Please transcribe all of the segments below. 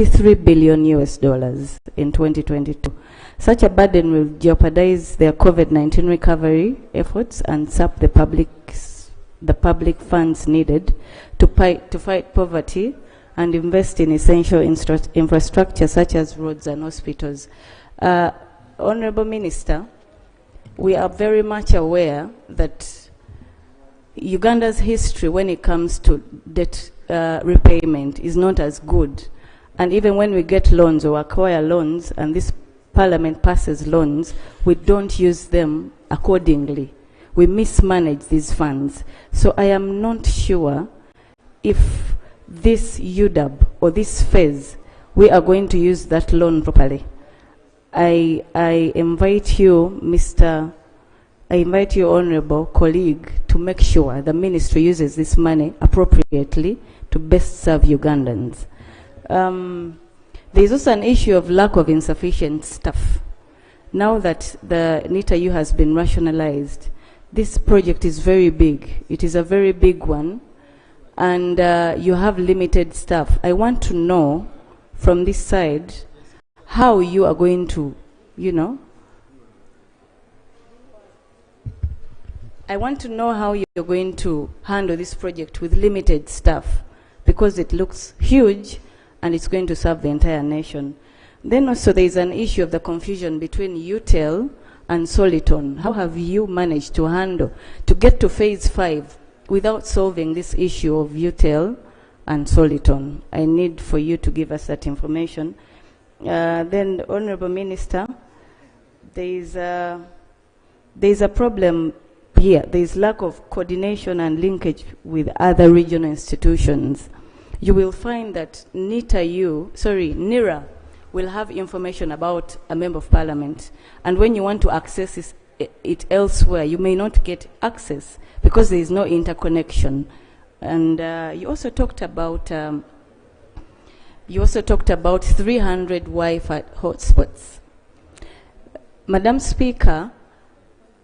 $3 billion in 2022. Such a burden will jeopardize their COVID-19 recovery efforts and sap the public funds needed to fight poverty and invest in essential infrastructure such as roads and hospitals. Honorable Minister, we are very much aware that Uganda's history when it comes to debt repayment is not as good. And even when we get loans or acquire loans and this Parliament passes loans, we don't use them accordingly. We mismanage these funds. So I am not sure if this UDAB or this phase, we are going to use that loan properly. I invite you, honorable colleague, to make sure the ministry uses this money appropriately to best serve Ugandans. There is also an issue of lack of insufficient staff. Now that the NITA-U has been rationalized, this project is very big. It is a very big one, and you have limited staff. I want to know from this side how you are going to, I want to know how you're going to handle this project with limited staff, because it looks huge and it's going to serve the entire nation. Then also there is an issue of the confusion between UTEL and Soliton. How have you managed to get to phase 5 without solving this issue of UTEL and Soliton? I need for you to give us that information. Then, Honorable Minister, there is a problem here. There is lack of coordination and linkage with other regional institutions. You will find that NIRA will have information about a member of parliament, and when you want to access it elsewhere, you may not get access because there is no interconnection. And you also talked about 300 Wi-Fi hotspots. Madam Speaker,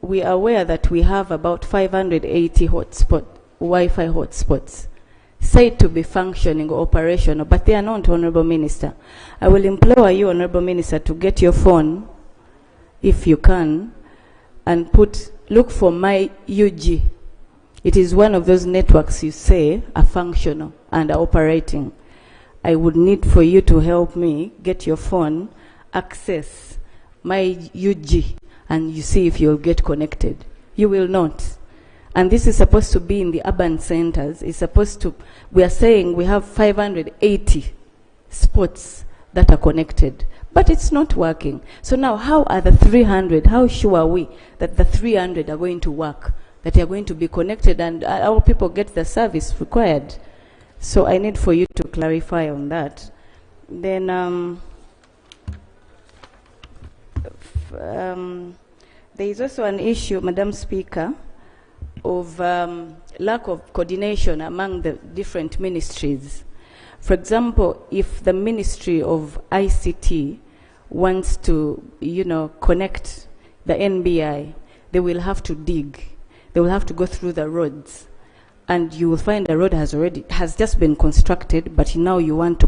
we are aware that we have about 580 Wi-Fi hotspots said to be functioning or operational, but they are not, Honorable Minister. I will implore you, Honorable Minister, to get your phone, if you can, and look for My UG. It is one of those networks you say are functional and are operating. I would need for you to help me get your phone, access My UG, and you see if you'll get connected. You will not. And this is supposed to be in the urban centers. We are saying we have 580 spots that are connected, but it's not working. So now how are the 300, how sure are we that the 300 are going to work, that they are going to be connected and our people get the service required? So I need for you to clarify on that. Then there is also an issue, Madam Speaker, of lack of coordination among the different ministries. For example, if the Ministry of ICT wants to, connect the NBI, they will have to dig. They will have to go through the roads. And you will find the road has just been constructed, but now you want to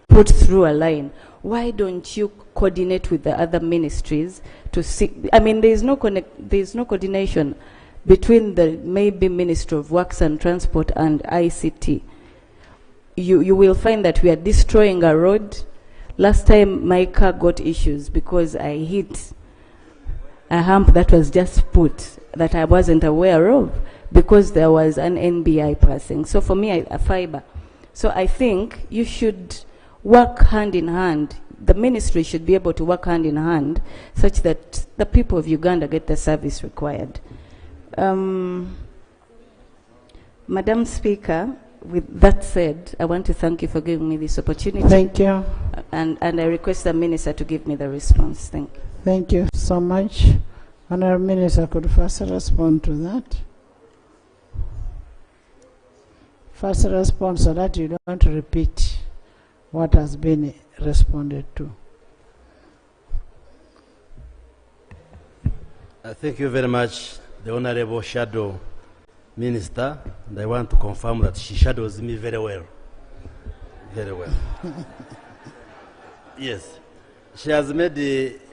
put through a line. Why don't you coordinate with the other ministries to see? I mean, there is no coordination between the maybe Ministry of Works and Transport and ICT. You will find that we are destroying a road. Last time my car got issues because I hit a hump that was just put that I wasn't aware of because there was an NBI passing. So for me, a fiber. So I think you should work hand in hand. The ministry should be able to work hand in hand such that the people of Uganda get the service required. Madam Speaker, with that said, I want to thank you for giving me this opportunity. Thank you. And I request the Minister to give me the response. Thank you. Thank you so much. Honourable Minister could first respond to that. First response so that you don't repeat what has been responded to. Thank you very much, the Honorable Shadow Minister, and I want to confirm that she shadows me very well. Very well. Yes. She has made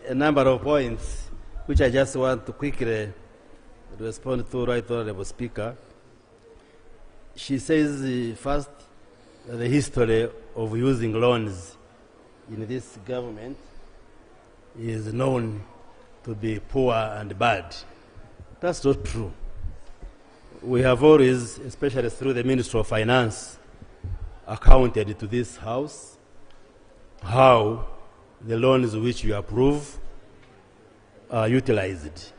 a number of points which I just want to quickly respond to, Right Honorable Speaker. She says, first, the history of using loans in this government is known to be poor and bad. That's not true. We have always, especially through the Ministry of Finance, accounted to this House how the loans which you approve are utilized.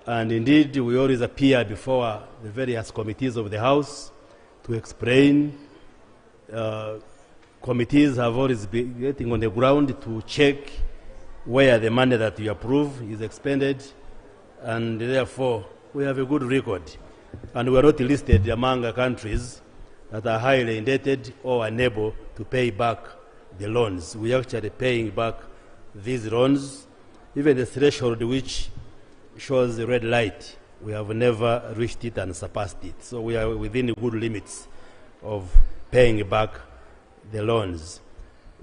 And indeed, we always appear before the various committees of the House to explain. Committees have always been getting on the ground to check where the money that you approve is expended, and therefore we have a good record. And we are not listed among countries that are highly indebted or unable to pay back the loans. We are actually paying back these loans. Even the threshold which shows the red light, we have never reached it and surpassed it. So we are within good limits of paying back the loans.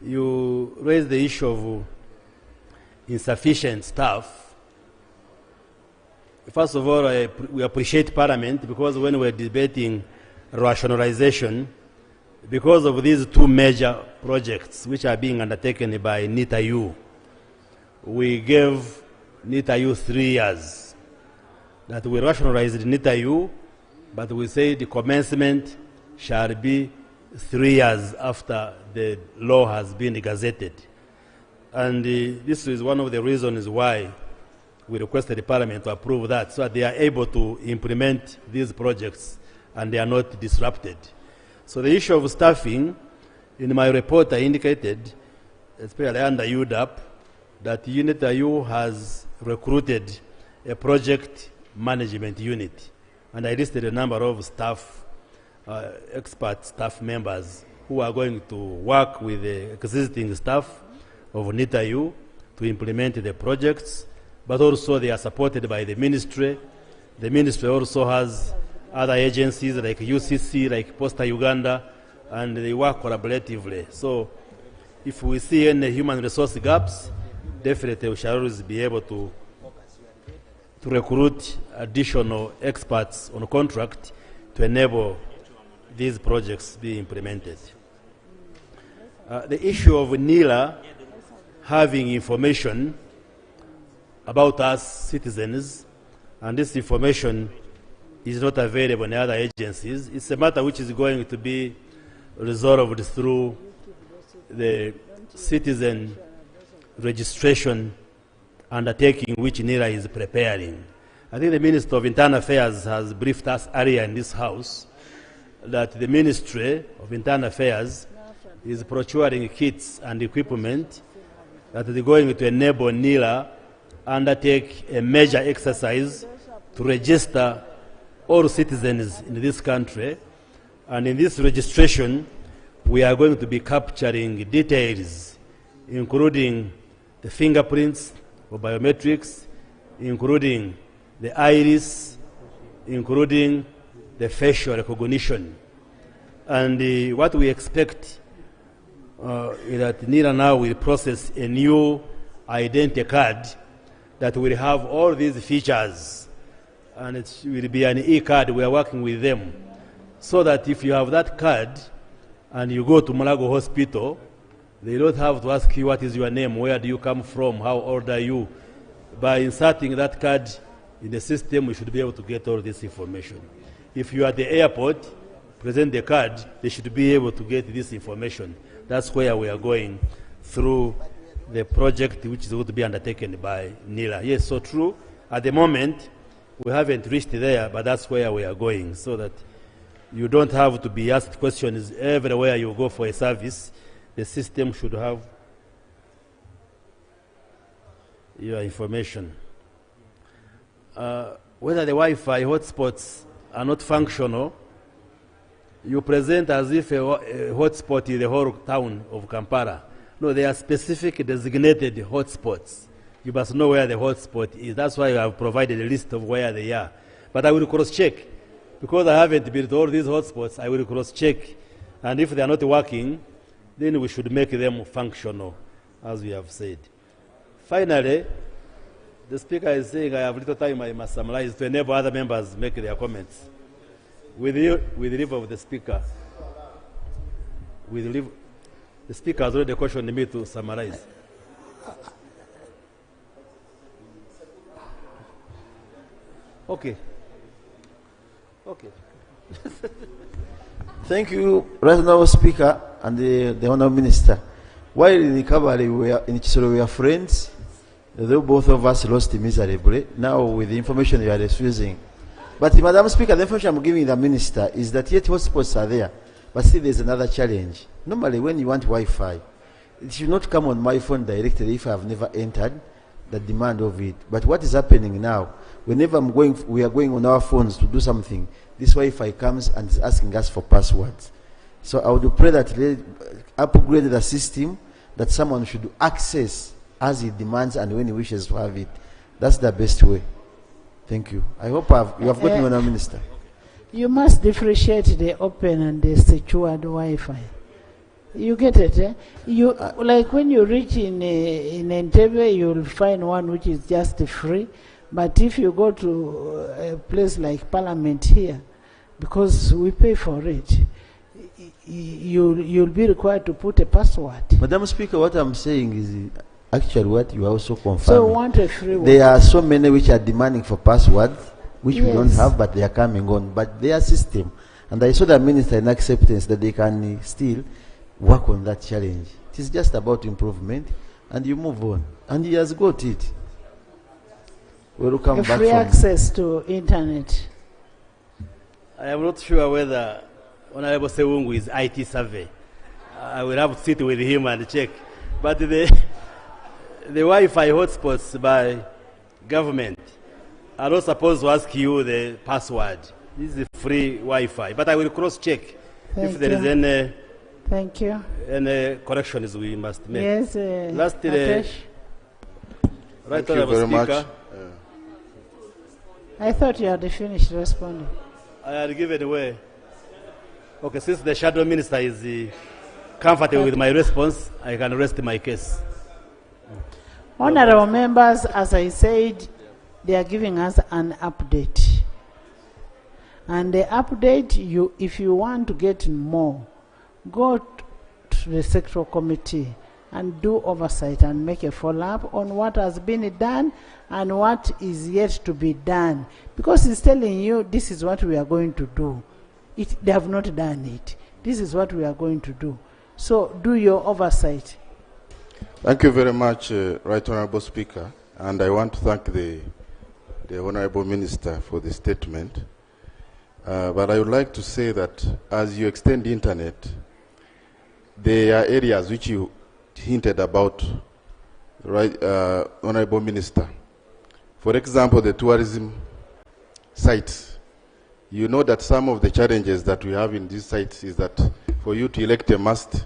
You raised the issue of insufficient staff. First of all, we appreciate Parliament, because when we're debating rationalization, because of these two major projects which are being undertaken by NITA-U, we gave NITA-U 3 years. That we rationalized NITA-U, but we say the commencement shall be 3 years after the law has been gazetted. And this is one of the reasons why we requested the Parliament to approve that, so that they are able to implement these projects and they are not disrupted. So the issue of staffing, in my report I indicated, especially under UDAP, that NITA-U has recruited a project management unit. And I listed a number of staff, expert staff members who are going to work with the existing staff of NITA-U to implement the projects, but also they are supported by the ministry. The ministry also has other agencies like UCC, like Posta Uganda, and they work collaboratively. So if we see any human resource gaps, definitely we shall always be able to recruit additional experts on contract to enable these projects be implemented. The issue of NILA having information about us citizens, and this information is not available in other agencies. It's a matter which is going to be resolved through the citizen registration undertaking which NILA is preparing. I think the Minister of Internal Affairs has briefed us earlier in this House that the Ministry of Internal Affairs is procuring kits and equipment that is going to enable NILA undertake a major exercise to register all citizens in this country. And in this registration, we are going to be capturing details, including the fingerprints or biometrics, including the iris, including the facial recognition. And what we expect is that NILA now will process a new identity card that will have all these features, and it will be an e-card. We are working with them so that if you have that card and you go to Mulago Hospital, they don't have to ask you what is your name, where do you come from, how old are you. By inserting that card in the system, we should be able to get all this information. If you are at the airport, present the card, they should be able to get this information. That's where we are going through the project which is going to be undertaken by NILA. Yes, so true. At the moment, we haven't reached there, but that's where we are going, so that you don't have to be asked questions everywhere you go for a service. The system should have your information. Whether the Wi-Fi hotspots are not functional, you present as if a hotspot is the whole town of Kampala. No, they are specific designated hotspots. You must know where the hotspot is. That's why I have provided a list of where they are. But I will cross-check. Because I haven't built all these hotspots, I will cross-check. And if they are not working, then we should make them functional. as we have said. Finally, the Speaker is saying I have little time, I must summarize to enable other members make their comments. With the leave of the Speaker, the Speaker has already questioned me to summarize. Okay. Okay. Thank you, Right Honourable Speaker and the Honourable Minister. While in the cavalry in Chisolo we are friends, though both of us lost miserably, now with the information you are refusing. But Madam Speaker, the information I'm giving the Minister is that yet hotspots are there, but still there's another challenge. Normally when you want Wi-Fi, it should not come on my phone directly if I have never entered the demand of it. But what is happening now, whenever we are going on our phones to do something, this Wi-Fi comes and is asking us for passwords. So I would pray that they upgrade the system, that someone should access as he demands and when he wishes to have it. That's the best way. Thank you. I hope you have got me, Honourable Minister. You must differentiate the open and the secured Wi-Fi. You get it, eh? You like when you reach in Entebbe, you'll find one which is just free. But if you go to a place like Parliament here, because we pay for it, you'll be required to put a password. Madam Speaker, what I'm saying is actually what you are also confirming. So we want a free one. There are so many which are demanding for passwords, which Yes. we don't have, but they are coming on. But their system, and I saw the Minister in acceptance that they can still work on that challenge. It is just about improvement, and you move on. And he has got it. We'll come back Free from access to internet. I am not sure whether Honorable Sewungu is IT survey. I will have to sit with him and check. But the Wi-Fi hotspots by government are not supposed to ask you the password. This is free Wi-Fi. But I will cross-check if there is any. Thank you. Any corrections we must make. Yes, Lastly, Atesh. Right Thank you Honourable very much. Speaker, I thought you had finished responding. I had given away. Okay, since the Shadow Minister is comfortable with my response, I can rest my case. Honorable members, as I said, they are giving us an update. And the update, if you want to get more, go to the sectoral committee and do oversight and make a follow-up on what has been done and what is yet to be done. Because it's telling you this is what we are going to do. They have not done it. This is what we are going to do. So do your oversight. Thank you very much, Right Honourable Speaker. And I want to thank the Honourable Minister for the statement. But I would like to say that as you extend the internet, there are areas which you hinted about, right, Honourable Minister. For example, the tourism sites. You know that some of the challenges that we have in these sites is that for you to erect a mast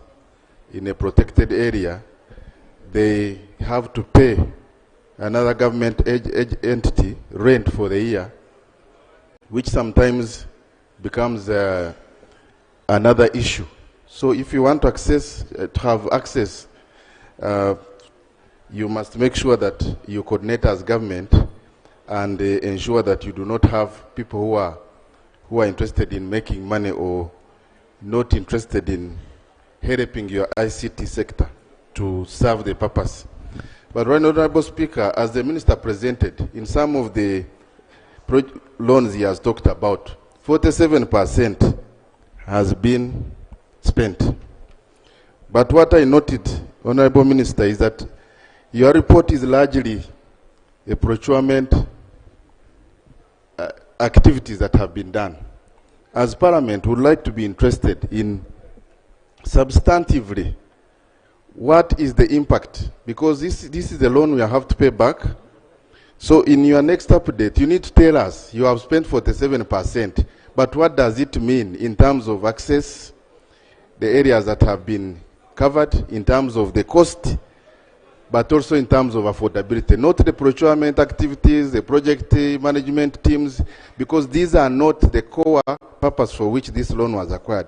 in a protected area, they have to pay another government entity rent for the year, which sometimes becomes another issue. So if you want to have access, you must make sure that you coordinate as government and ensure that you do not have people who are interested in making money or not interested in helping your ICT sector to serve the purpose. But Right Honourable Speaker, as the Minister presented, in some of the loans he has talked about, 47% has been spent. But what I noted, Honourable Minister, is that your report is largely a procurement activities that have been done. As Parliament, we would like to be interested in substantively what is the impact, because this is the loan we have to pay back. So in your next update, you need to tell us you have spent 47%, but what does it mean in terms of access, the areas that have been covered, in terms of the cost, but also in terms of affordability, not the procurement activities, the project management teams, because these are not the core purpose for which this loan was acquired.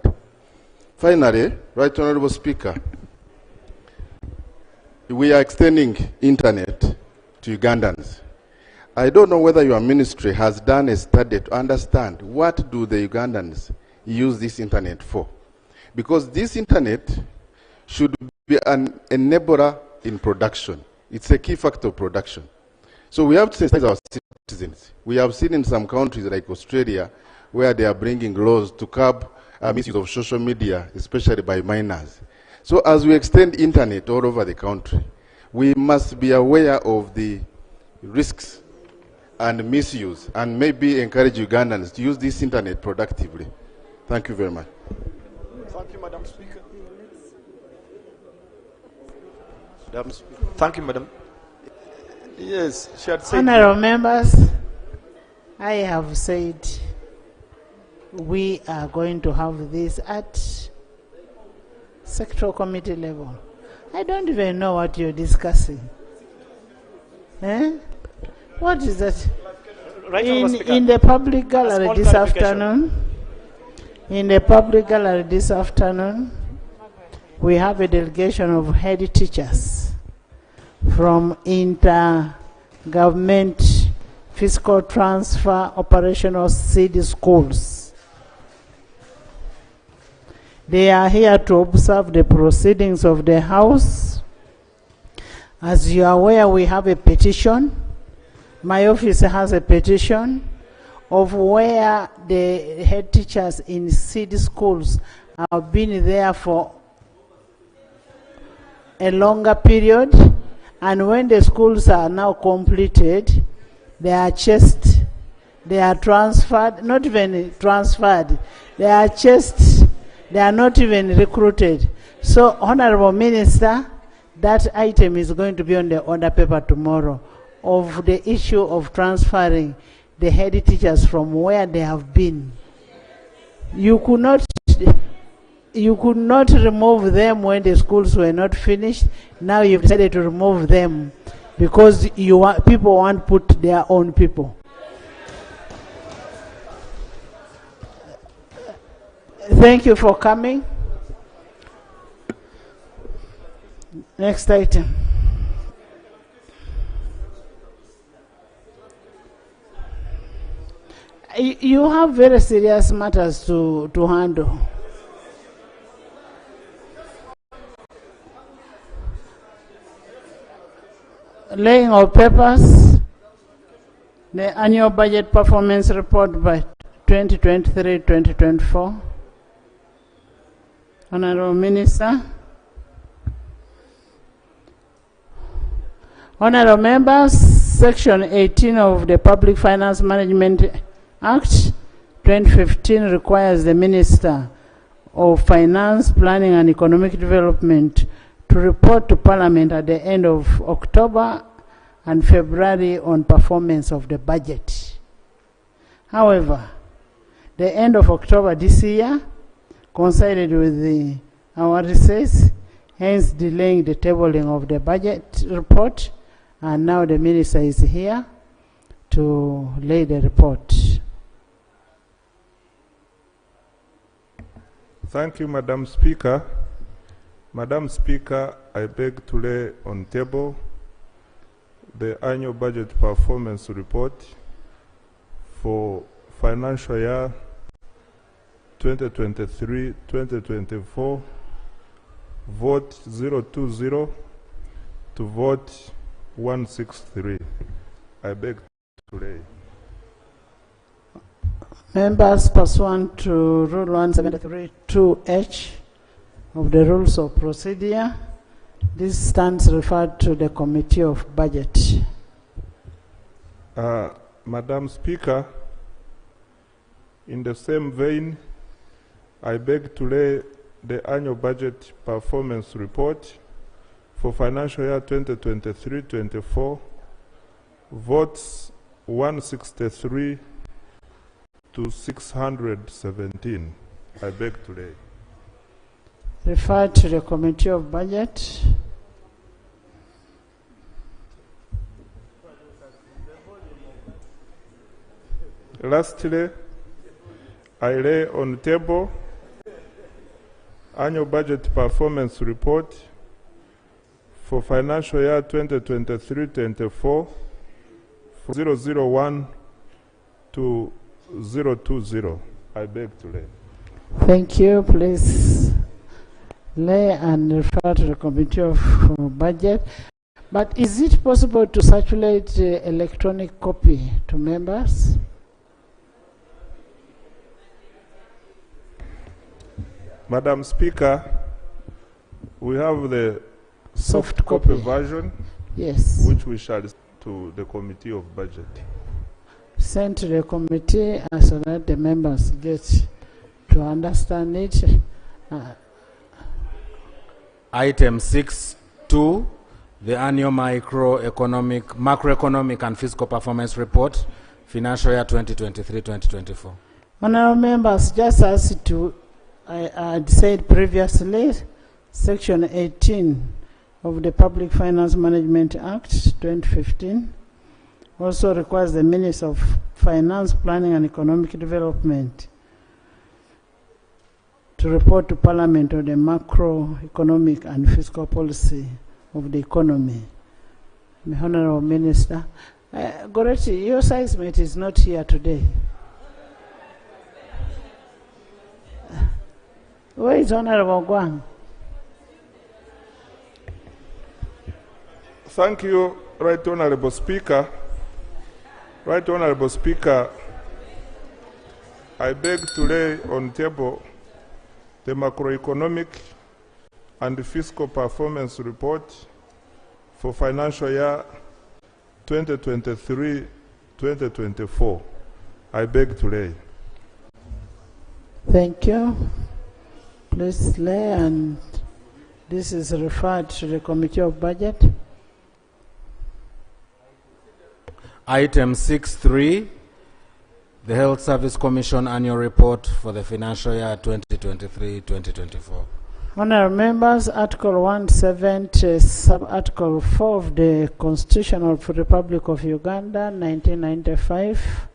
Finally, Right Honourable Speaker, we are extending internet to Ugandans. I don't know whether your ministry has done a study to understand what do the Ugandans use this internet for. Because this internet should be an enabler in production. It's a key factor of production. So we have to sensitize our citizens. We have seen in some countries like Australia where they are bringing laws to curb misuse of social media, especially by minors. So as we extend internet all over the country, we must be aware of the risks and misuse, and maybe encourage Ugandans to use this internet productively. Thank you very much. Thank you, Madam Speaker. Thank you, Madam. Yes, she had said. Honorable members, I have said we are going to have this at sectoral committee level. I don't even know what you're discussing. Eh? What is that? Right, In the public gallery this afternoon, we have a delegation of head teachers from inter-government fiscal transfer operational seed schools. They are here to observe the proceedings of the House. As you are aware, we have a petition. My office has a petition of where the head teachers in seed schools have been there for a longer period, and when the schools are now completed, they are chased, they are transferred, not even transferred, they are chased, they are not even recruited. So, Honorable Minister, that item is going to be on the order paper tomorrow, of the issue of transferring the head teachers from where they have been. You could not remove them when the schools were not finished. Now you've decided to remove them because people want to put their own people. Thank you for coming. Next item. You have very serious matters to handle. Laying of papers, the annual budget performance report by 2023-2024. Honorable Minister. Honorable members, Section 18 of the Public Finance Management Act 2015 requires the Minister of Finance, Planning and Economic Development to report to Parliament at the end of October and February on performance of the budget. However, the end of October this year coincided with our recess, hence delaying the tabling of the budget report, and now the Minister is here to lay the report. Thank you, Madam Speaker. Madam Speaker, I beg to lay on table the annual budget performance report for financial year 2023-2024, vote 020 to vote 163. I beg to lay. Members, pursuant to Rule 173(2)(h) of the Rules of Procedure, this stands referred to the Committee of Budget. Madam Speaker, in the same vein, I beg to lay the annual budget performance report for financial year 2023-24, votes 163 to 617. I beg to lay. Referred to the Committee of Budget. Lastly, I lay on the table annual budget performance report for financial year 2023-24 from 001 to 020. I beg to lay. Thank you. Please lay and refer to the Committee of Budget. But is it possible to circulate electronic copy to members? Madam Speaker, we have the Soft copy copy. version, Yes. which we shall send to the Committee of Budget. Sent to the committee so that the members get to understand it. Item 6.2, the annual macroeconomic and fiscal performance report, financial year 2023-2024. Honorable members, just as I had said previously, Section 18 of the Public Finance Management Act 2015 also requires the Minister of Finance, Planning and Economic Development to report to Parliament on the macroeconomic and fiscal policy of the economy. My Honorable Minister, Goretti, your size mate is not here today. Where is Honorable Guang? Thank you, Right Honorable Speaker. Right Honorable Speaker, I beg to lay on table the macroeconomic and fiscal performance report for financial year 2023-2024. I beg to lay. Thank you. Please lay, and this is referred to the Committee of Budget. Item 6.3, the Health Service Commission annual report for the financial year 2023-2024. Honourable members, Article 170, Sub-Article 4 of the Constitution of the Republic of Uganda, 1995,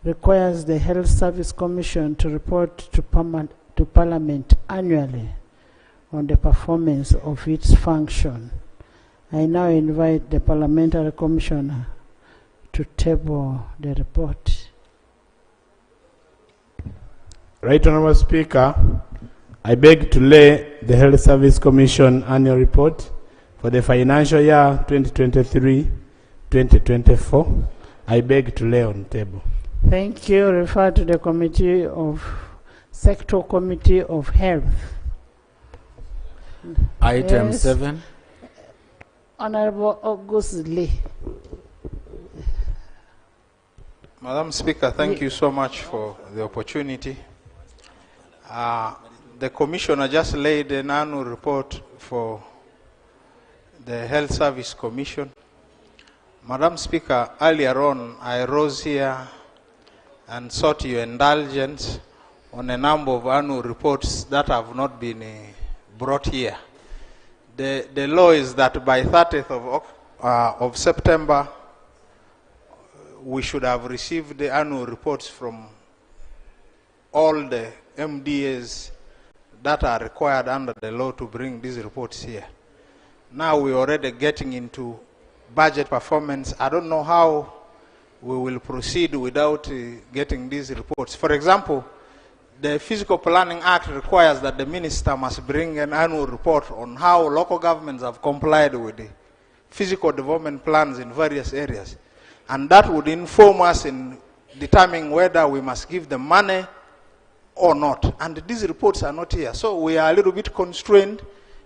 requires the Health Service Commission to report to Parliament annually on the performance of its function. I now invite the Parliamentary Commissioner to table the report. Right Honourable Speaker, I beg to lay the Health Service Commission annual report for the financial year 2023-2024. I beg to lay on table. Thank you. Refer to the Committee of Sector Committee of Health. Item Yes. 7. Honourable August Lee. Madam Speaker, thank you so much for the opportunity. The Commissioner just laid an annual report for the Health Service Commission. Madam Speaker, earlier on I rose here and sought your indulgence on a number of annual reports that have not been brought here. The law is that by 30th of September, we should have received the annual reports from all the MDAs that are required under the law to bring these reports here. Now we're already getting into budget performance. I don't know how we will proceed without getting these reports. For example, the Physical Planning Act requires that the minister must bring an annual report on how local governments have complied with the physical development plans in various areas. And that would inform us in determining whether we must give them money or not. And these reports are not here. So we are a little bit constrained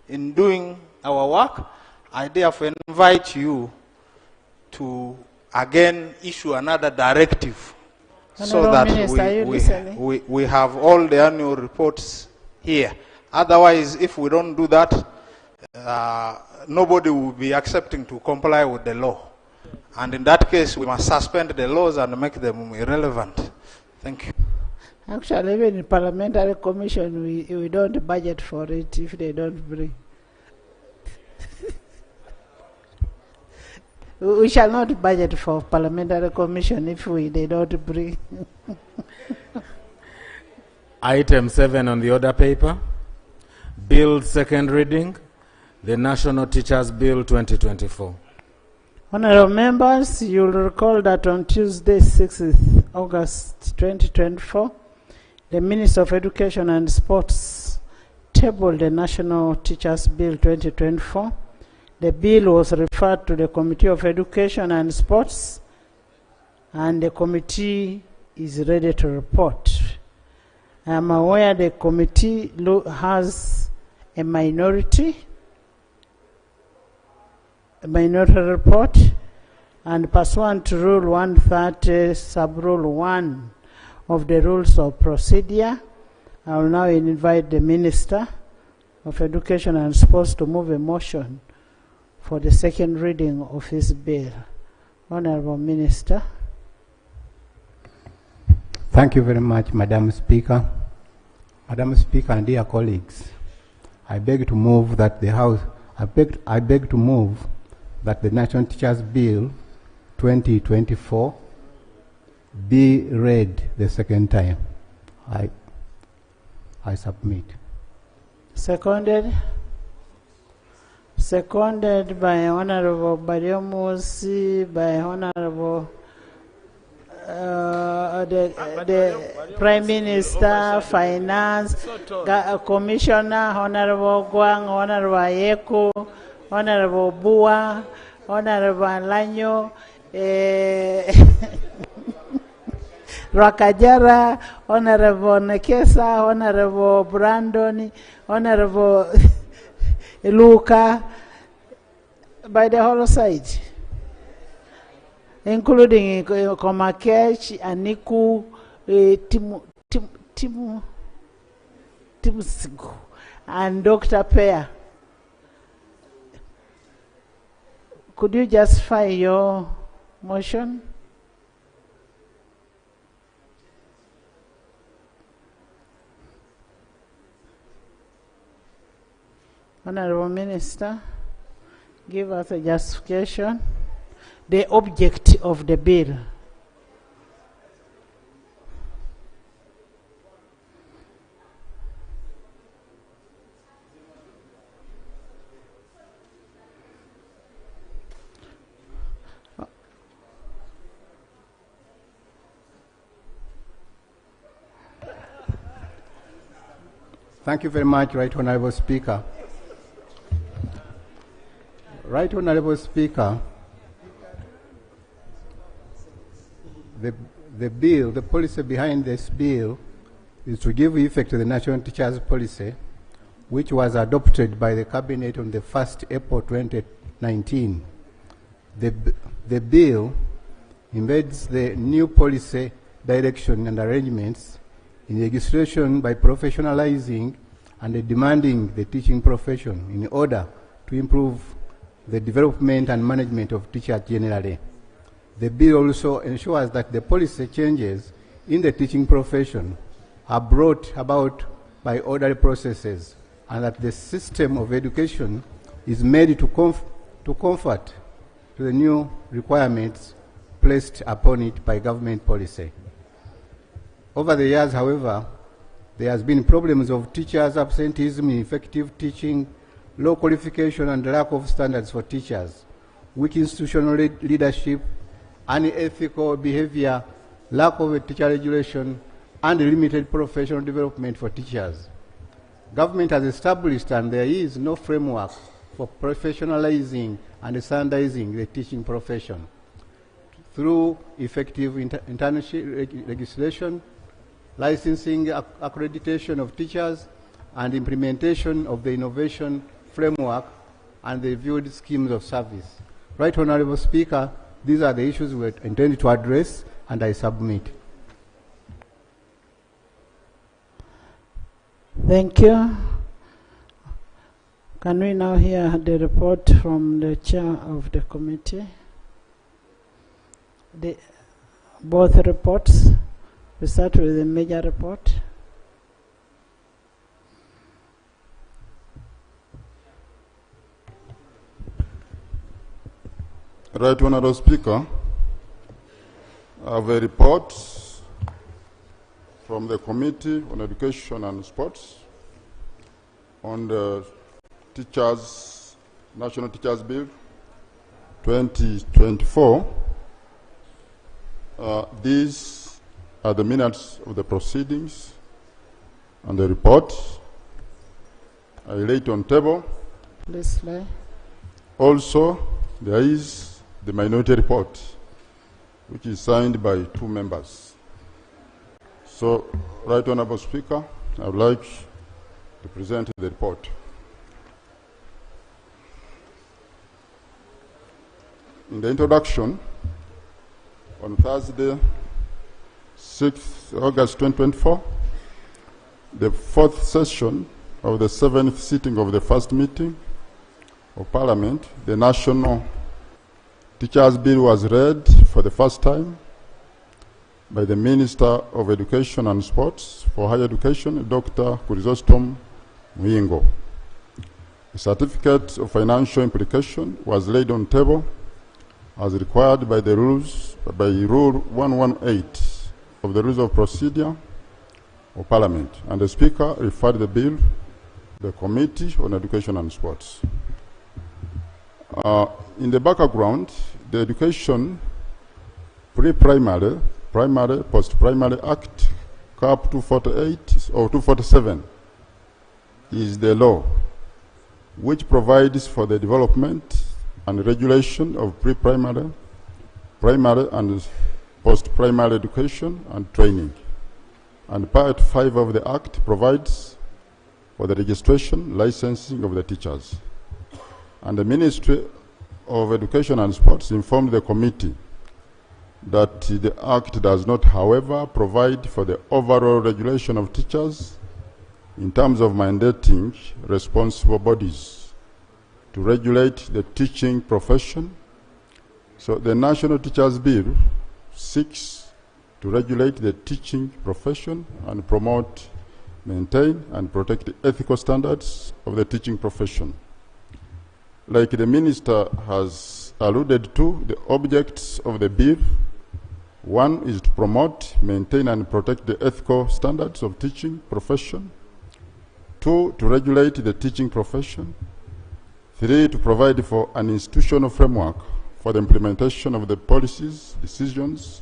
in doing our work. I therefore invite you to again issue another directive so that we have all the annual reports here. Otherwise, if we don't do that, nobody will be accepting to comply with the law. And in that case, we must suspend the laws and make them irrelevant. Thank you. Actually, even in Parliamentary Commission, we don't budget for it if they don't bring. We shall not budget for Parliamentary Commission if they don't bring. Item 7 on the order paper. Bill second reading. the National Teachers Bill 2024. Honorable members, you'll recall that on Tuesday, 6th August 2024, the Minister of Education and Sports tabled the National Teachers Bill 2024. The bill was referred to the Committee of Education and Sports, and the committee is ready to report. I am aware the committee has a minority report, and pursuant to Rule 130, Sub-Rule 1 of the Rules of Procedure, I will now invite the Minister of Education and Sports to move a motion for the second reading of his bill. Honorable Minister. Thank you very much, Madam Speaker. Madam Speaker and dear colleagues, I beg to move that the House, I beg to move that the National Teachers Bill 2024 be read the second time. I submit. Seconded. Seconded by Honorable Bariomusi, by Honorable the Prime Minister, Finance, Commissioner, Honorable Guang, Honorable Ayeko, Honorable Bua, Honorable Lanyo, Rakajara, Honorable Nekesa, Honorable Brandon, Honorable Luka, by the whole side, including Komakech, Aniku, Timsigu, and Dr. Pear. Could you just file your motion? Honorable Minister, give us a justification. The object of the bill. Thank you very much, Right Honorable Speaker. Right Honorable Speaker, the policy behind this bill is to give effect to the National Teachers Policy, which was adopted by the Cabinet on the 1st April 2019. The bill embeds the new policy direction and arrangements in legislation by professionalizing and demanding the teaching profession in order to improve the development and management of teachers generally. The bill also ensures that the policy changes in the teaching profession are brought about by orderly processes, and that the system of education is made to comfort to the new requirements placed upon it by government policy. Over the years, however, there has been problems of teachers' absenteeism, ineffective teaching, low qualification and lack of standards for teachers, weak institutional leadership, unethical behavior, lack of a teacher regulation, and limited professional development for teachers. Government has established, and there is no framework for professionalizing and standardizing the teaching profession through effective internship legislation, licensing, accreditation of teachers, and implementation of the innovation framework and the reviewed schemes of service. Right Honorable Speaker, these are the issues we intend to address, and I submit. Thank you. Can we now hear the report from the chair of the committee? Both reports. We start with the major report. Right Honorable Speaker, I have a report from the Committee on Education and Sports on the Teachers National Teachers Bill 2024. These are the minutes of the proceedings and the report. I lay it on table. Please lay. Also, there is the minority report, which is signed by 2 members. So, Right Honourable Speaker, I would like to present the report. In the introduction, on Thursday, 6th August 2024, the 4th session of the 7th sitting of the first meeting of Parliament, the National Teachers Bill was read for the first time by the Minister of Education and Sports for Higher Education, Dr. Chrysostom Muyingo. A certificate of financial implication was laid on table as required by the rules, by Rule 118 of the Rules of Procedure of Parliament, and the Speaker referred the bill to the Committee on Education and Sports. In the background, the Education Pre-Primary, Primary, Post-Primary Act, CAP 248 or 247 is the law which provides for the development and regulation of pre-primary, primary and post-primary education and training. And Part 5 of the Act provides for the registration, licensing of the teachers. And the Ministry of Education and Sports informed the committee that the Act does not, however, provide for the overall regulation of teachers in terms of mandating responsible bodies to regulate the teaching profession. So the National Teachers Bill seeks to regulate the teaching profession and promote, maintain, and protect the ethical standards of the teaching profession. Like the Minister has alluded to, the objects of the bill: 1 is to promote, maintain, and protect the ethical standards of teaching profession. 2, to regulate the teaching profession. 3, to provide for an institutional framework for the implementation of the policies, decisions,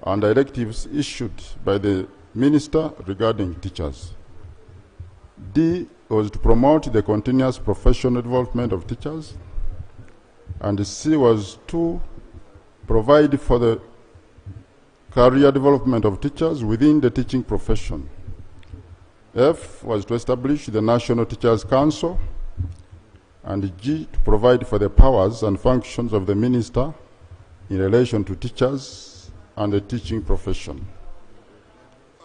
and directives issued by the Minister regarding teachers. D was to promote the continuous professional development of teachers. And C was to provide for the career development of teachers within the teaching profession. F was to establish the National Teachers Council. And G, to provide for the powers and functions of the Minister in relation to teachers and the teaching profession.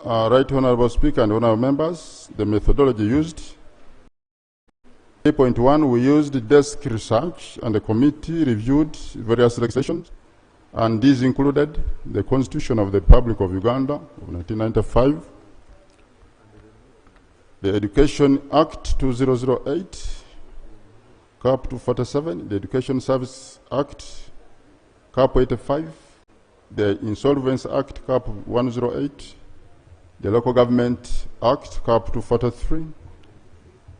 Right Honourable Speaker and Honourable Members, the methodology used. 3.1, we used desk research, and the committee reviewed various legislations, and these included the Constitution of the Republic of Uganda of 1995, the Education Act 2008, CAP 247, the Education Service Act, CAP 85, the Insolvency Act, CAP 108, the Local Government Act, CAP 243,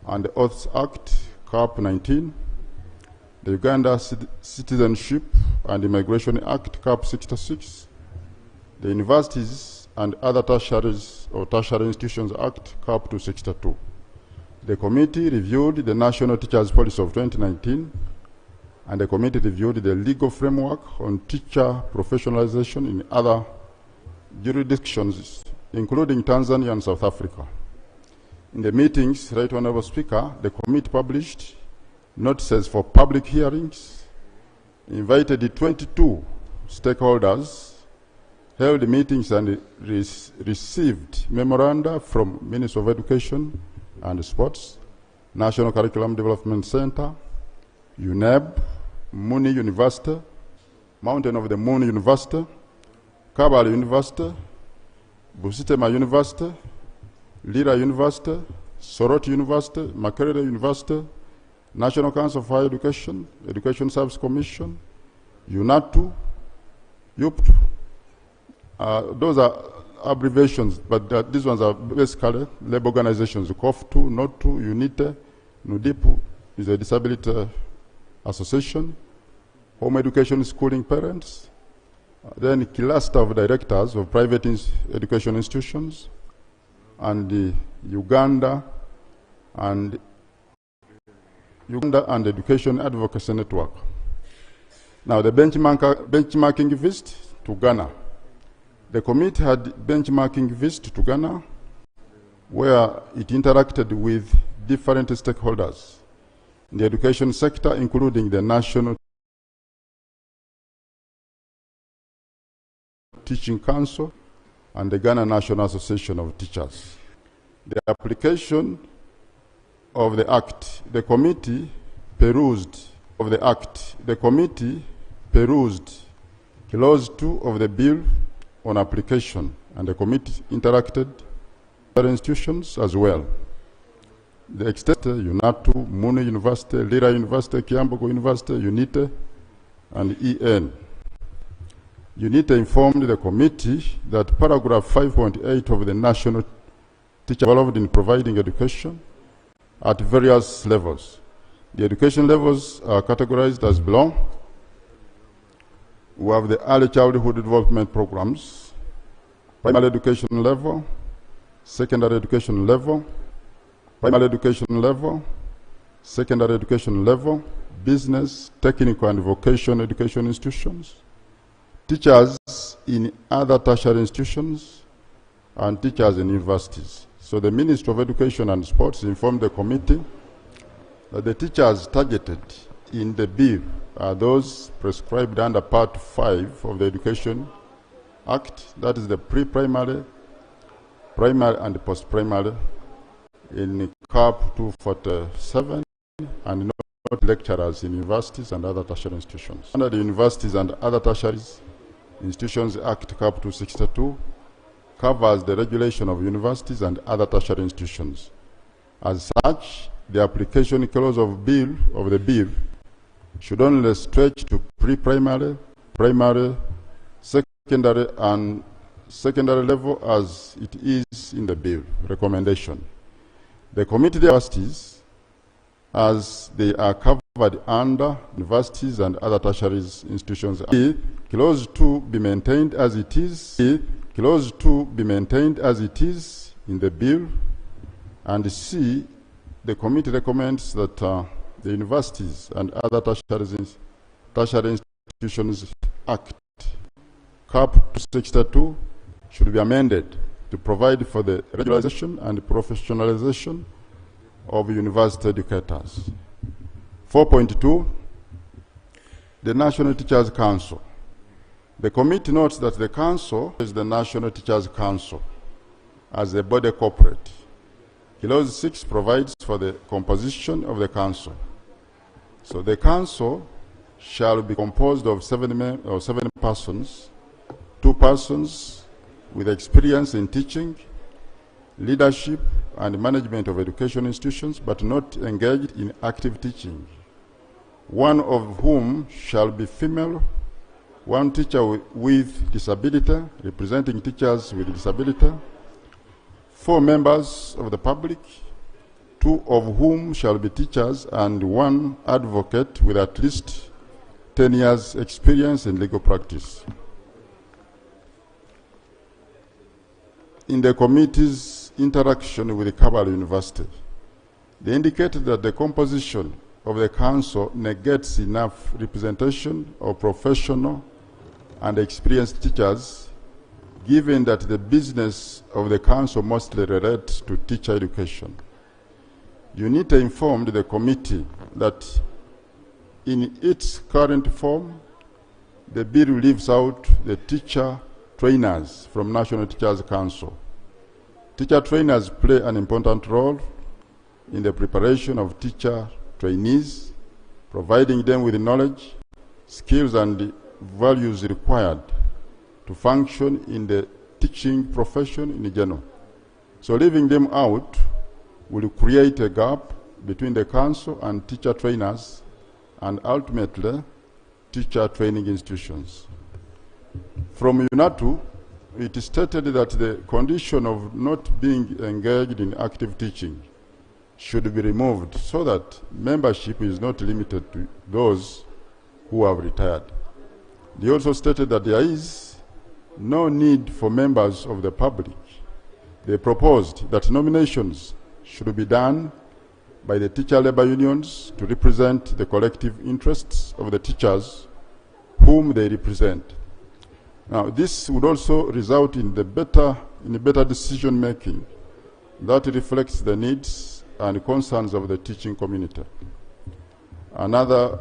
and the Oaths Act, CAP 19, the Uganda Citizenship and Immigration Act, CAP 66, the Universities and Other Tertiaries or Tertiary Institutions Act, CAP 262. The committee reviewed the National Teachers Policy of 2019, and the committee reviewed the legal framework on teacher professionalization in other jurisdictions, including Tanzania and South Africa. In the meetings, Right Honourable Speaker, the committee published notices for public hearings, invited 22 stakeholders, held meetings, and received memoranda from Ministry of Education and Sports, National Curriculum Development Center, UNEB, Muni University, Mountain of the Moon University, Kabale University, Busitema University, Lira University, Soroti University, Makerere University, National Council for Higher Education, Education Service Commission, UNATU, UPTU. Those are abbreviations, but these ones are basically labor organizations: COFTU, NOTU, UNITE, NUDIPU is a disability Association, Home Education Schooling Parents, then cluster of directors of private education institutions, and Uganda and Education Advocacy Network. Now the benchmarking visit to Ghana. The committee had benchmarking visit to Ghana where it interacted with different stakeholders in the education sector, including the National Teaching Council and the Ghana National Association of Teachers. The application of the Act, the committee perused of the Act. The committee perused Clause 2 of the bill on application, and the committee interacted with other institutions as well. The extent UNATU, Mune University, Lira University, Kiambogo University, UNITE, and EN. UNITE informed the committee that paragraph 5.8 of the National Teacher involved in providing education at various levels. The education levels are categorized as below. We have the early childhood development programs, primary education level, secondary education level, primary education level, secondary education level, business, technical and vocational education institutions, teachers in other tertiary institutions, and teachers in universities. So the Ministry of Education and Sports informed the committee that the teachers targeted in the bill are those prescribed under Part 5 of the Education Act, that is the pre-primary, primary and post-primary, in CAP 247, and not lecturers in universities and other tertiary institutions. Under the Universities and Other Tertiary Institutions Act, CAP 262, covers the regulation of universities and other tertiary institutions. As such, the application clause of the bill should only stretch to pre-primary, primary, secondary, and secondary level as it is in the bill recommendation. The committee universities, as they are covered under universities and other tertiary institutions, clause 2 be maintained as it is. Clause 2 be maintained as it is in the bill, and C, the committee recommends that the Universities and Other Tertiary Institutions Act, CAP 262, should be amended to provide for the regularization and professionalization of university educators. 4.2, the National Teachers Council. The committee notes that the council is the National Teachers Council as a body corporate. Clause 6 provides for the composition of the council. So the council shall be composed of 7 persons, 2 persons with experience in teaching, leadership, and management of education institutions, but not engaged in active teaching, 1 of whom shall be female, 1 teacher with disability, representing teachers with disability, 4 members of the public, 2 of whom shall be teachers, and 1 advocate with at least 10 years experience in legal practice. In the committee's interaction with the Kabbalah University, they indicated that the composition of the council negates enough representation of professional and experienced teachers, given that the business of the council mostly relates to teacher education. UNITE informed the committee that in its current form, the bill leaves out the teacher trainers from National Teachers Council. Teacher trainers play an important role in the preparation of teacher trainees, providing them with the knowledge, skills, and values required to function in the teaching profession in general. So leaving them out will create a gap between the council and teacher trainers, and ultimately teacher training institutions. From UNATU, it is stated that the condition of not being engaged in active teaching should be removed so that membership is not limited to those who have retired. They also stated that there is no need for members of the public. They proposed that nominations should be done by the teacher labor unions to represent the collective interests of the teachers whom they represent. Now, this would also result in better decision making that reflects the needs and concerns of the teaching community. Another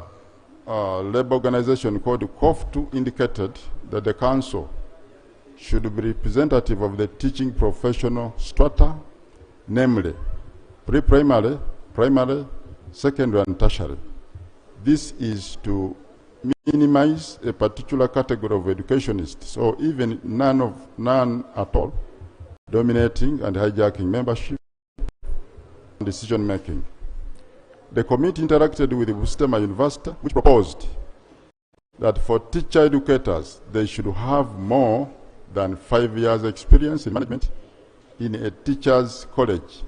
labor organization called COF2 indicated that the council should be representative of the teaching professional strata, namely pre-primary, primary, secondary, and tertiary. This is to minimize a particular category of educationists, or even none at all, dominating and hijacking membership and decision making. The committee interacted with Bustema University, which proposed that for teacher educators, they should have more than 5 years experience in management in a teacher's college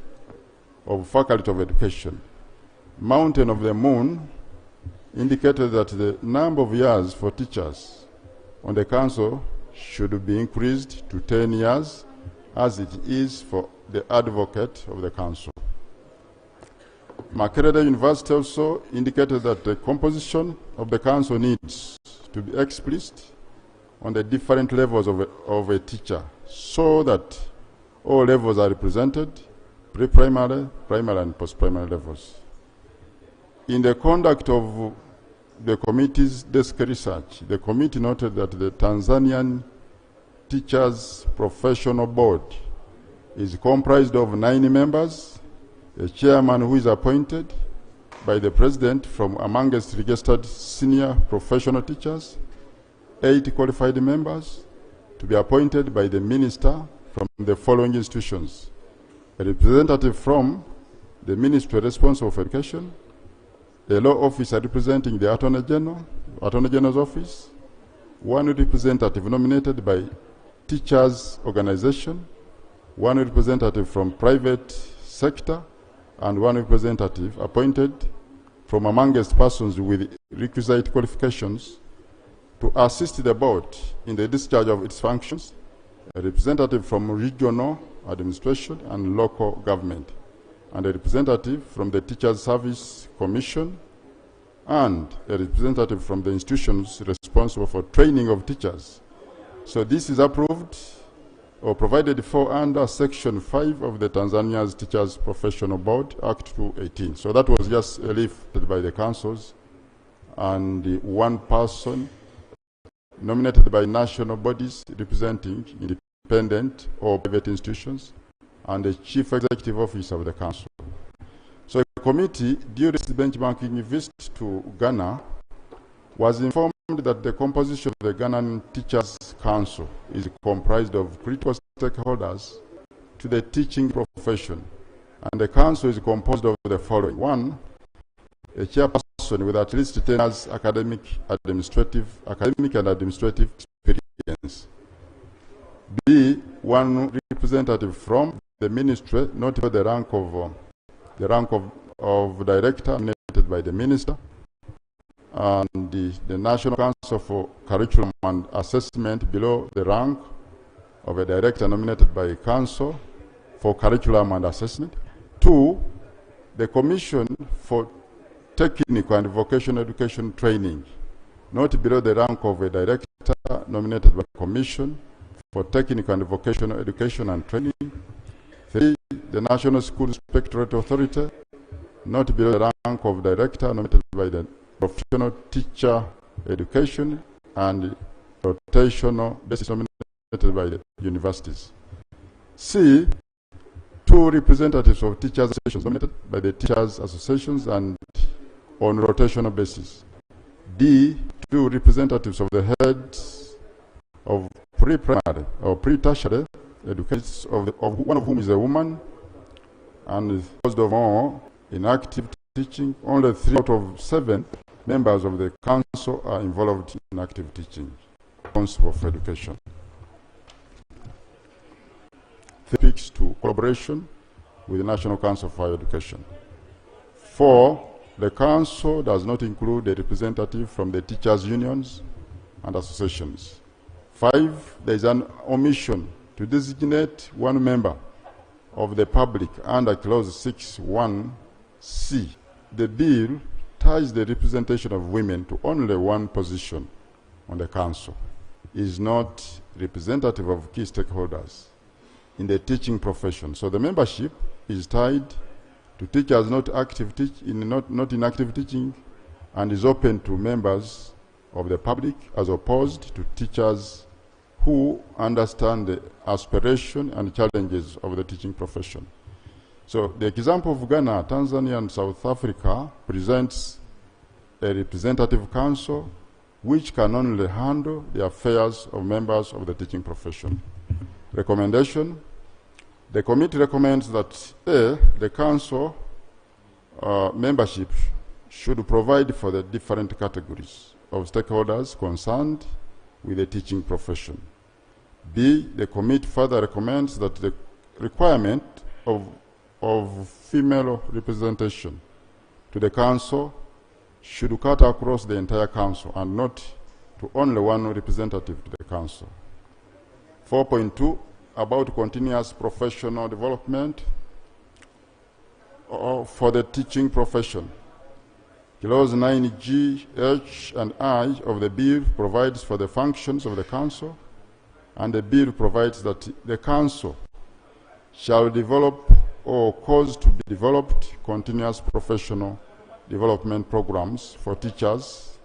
of faculty of education. Mountain of the Moon indicated that the number of years for teachers on the council should be increased to 10 years, as it is for the advocate of the council. Makerere University also indicated that the composition of the council needs to be explicit on the different levels of a teacher, so that all levels are represented, pre-primary, primary, and post-primary levels. In the conduct of the committee's desk research, the committee noted that the Tanzanian Teachers Professional Board is comprised of 9 members, a chairman who is appointed by the president from amongst registered senior professional teachers, 8 qualified members to be appointed by the minister from the following institutions: a representative from the Ministry responsible for education, a law officer representing the Attorney General's office, 1 representative nominated by teachers' organization, 1 representative from private sector, and 1 representative appointed from amongst persons with requisite qualifications to assist the board in the discharge of its functions, a representative from regional administration and local government, and a representative from the Teachers Service Commission, and a representative from the institutions responsible for training of teachers. So this is approved or provided for under Section 5 of the Tanzania's Teachers Professional Board, Act 218. So that was just lifted by the councils, and 1 person nominated by national bodies representing independent or private institutions, and the chief executive officer of the council. So the committee, during its benchmarking visit to Ghana, was informed that the composition of the Ghanaian Teachers Council is comprised of critical stakeholders to the teaching profession, and the council is composed of the following: 1, a chairperson with at least 10 years academic and administrative experience; B, 1 representative from the ministry, not for the rank of director nominated by the minister, and the National Council for Curriculum and Assessment below the rank of a director nominated by council for curriculum and assessment. 2, the Commission for Technical and Vocational Education Training, not below the rank of a director nominated by the Commission for Technical and Vocational Education and Training. 3, the National School Inspectorate Authority, not below the rank of director nominated by the Professional Teacher Education and rotational basis nominated by the universities. C, 2 representatives of teachers' associations nominated by the teachers' associations and on rotational basis. D, 2 representatives of the heads of pre-primary or pre-tertiary education, of one of whom is a woman, and first of all, in active teaching, only 3 out of 7 members of the council are involved in active teaching, responsible for education. Speaks to collaboration with the National Council for Higher Education. 4, the council does not include a representative from the teachers' unions and associations. 5, there is an omission to designate one member of the public under clause 6(1)(c). The bill ties the representation of women to only one position on the council. It is not representative of key stakeholders in the teaching profession. So the membership is tied to teachers not in active teaching, and is open to members of the public as opposed to teachers who understand the aspiration and challenges of the teaching profession. So the example of Ghana, Tanzania, and South Africa presents a representative council which can only handle the affairs of members of the teaching profession. Recommendation: the committee recommends that A, the council membership should provide for the different categories of stakeholders concerned with the teaching profession. B, the committee further recommends that the requirement of female representation to the council should cut across the entire council and not to only one representative to the council. 4.2, about continuous professional development for the teaching profession. Clause 9G, H, and I of the bill provides for the functions of the council, and the bill provides that the council shall develop or cause to be developed continuous professional development programs for teachers,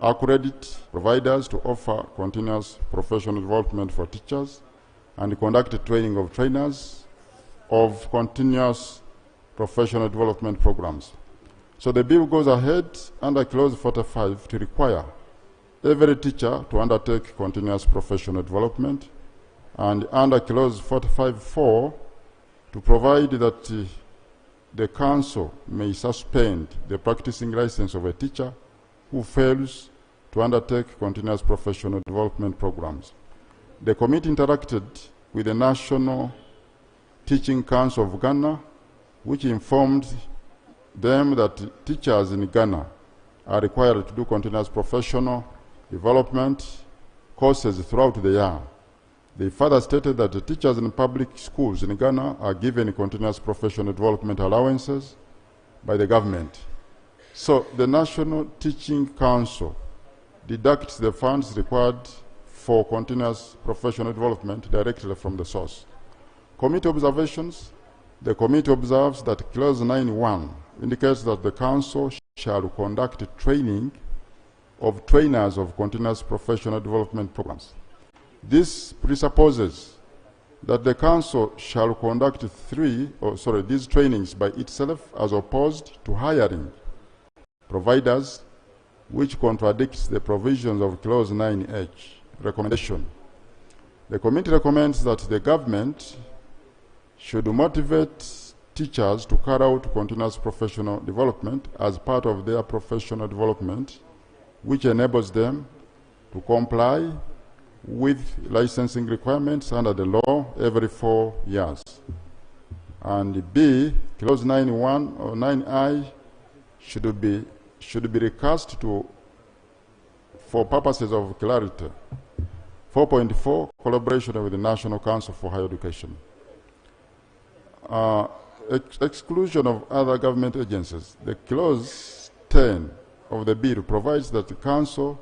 accredit providers to offer continuous professional development for teachers, and conduct training of trainers of continuous professional development programs. So the bill goes ahead under clause 45 to require every teacher to undertake continuous professional development, and under clause 45(4) to provide that the council may suspend the practicing license of a teacher who fails to undertake continuous professional development programs. The committee interacted with the National Teaching Council of Ghana, which informed them that teachers in Ghana are required to do continuous professional development courses throughout the year. They further stated that the teachers in public schools in Ghana are given continuous professional development allowances by the government. So the National Teaching Council deducts the funds required for continuous professional development directly from the source. Committee observations. The committee observes that clause 9(1) indicates that the council shall conduct training of trainers of continuous professional development programs. This presupposes that the council shall conduct these trainings by itself as opposed to hiring providers, which contradicts the provisions of clause 9H. Recommendation. The committee recommends that the government should motivate teachers to carry out continuous professional development as part of their professional development, which enables them to comply with licensing requirements under the law every 4 years. And B, clause 9(1) or 9I should be recast for purposes of clarity. 4.4, collaboration with the National Council for Higher Education. Exclusion of other government agencies. The clause 10 of the bill provides that the council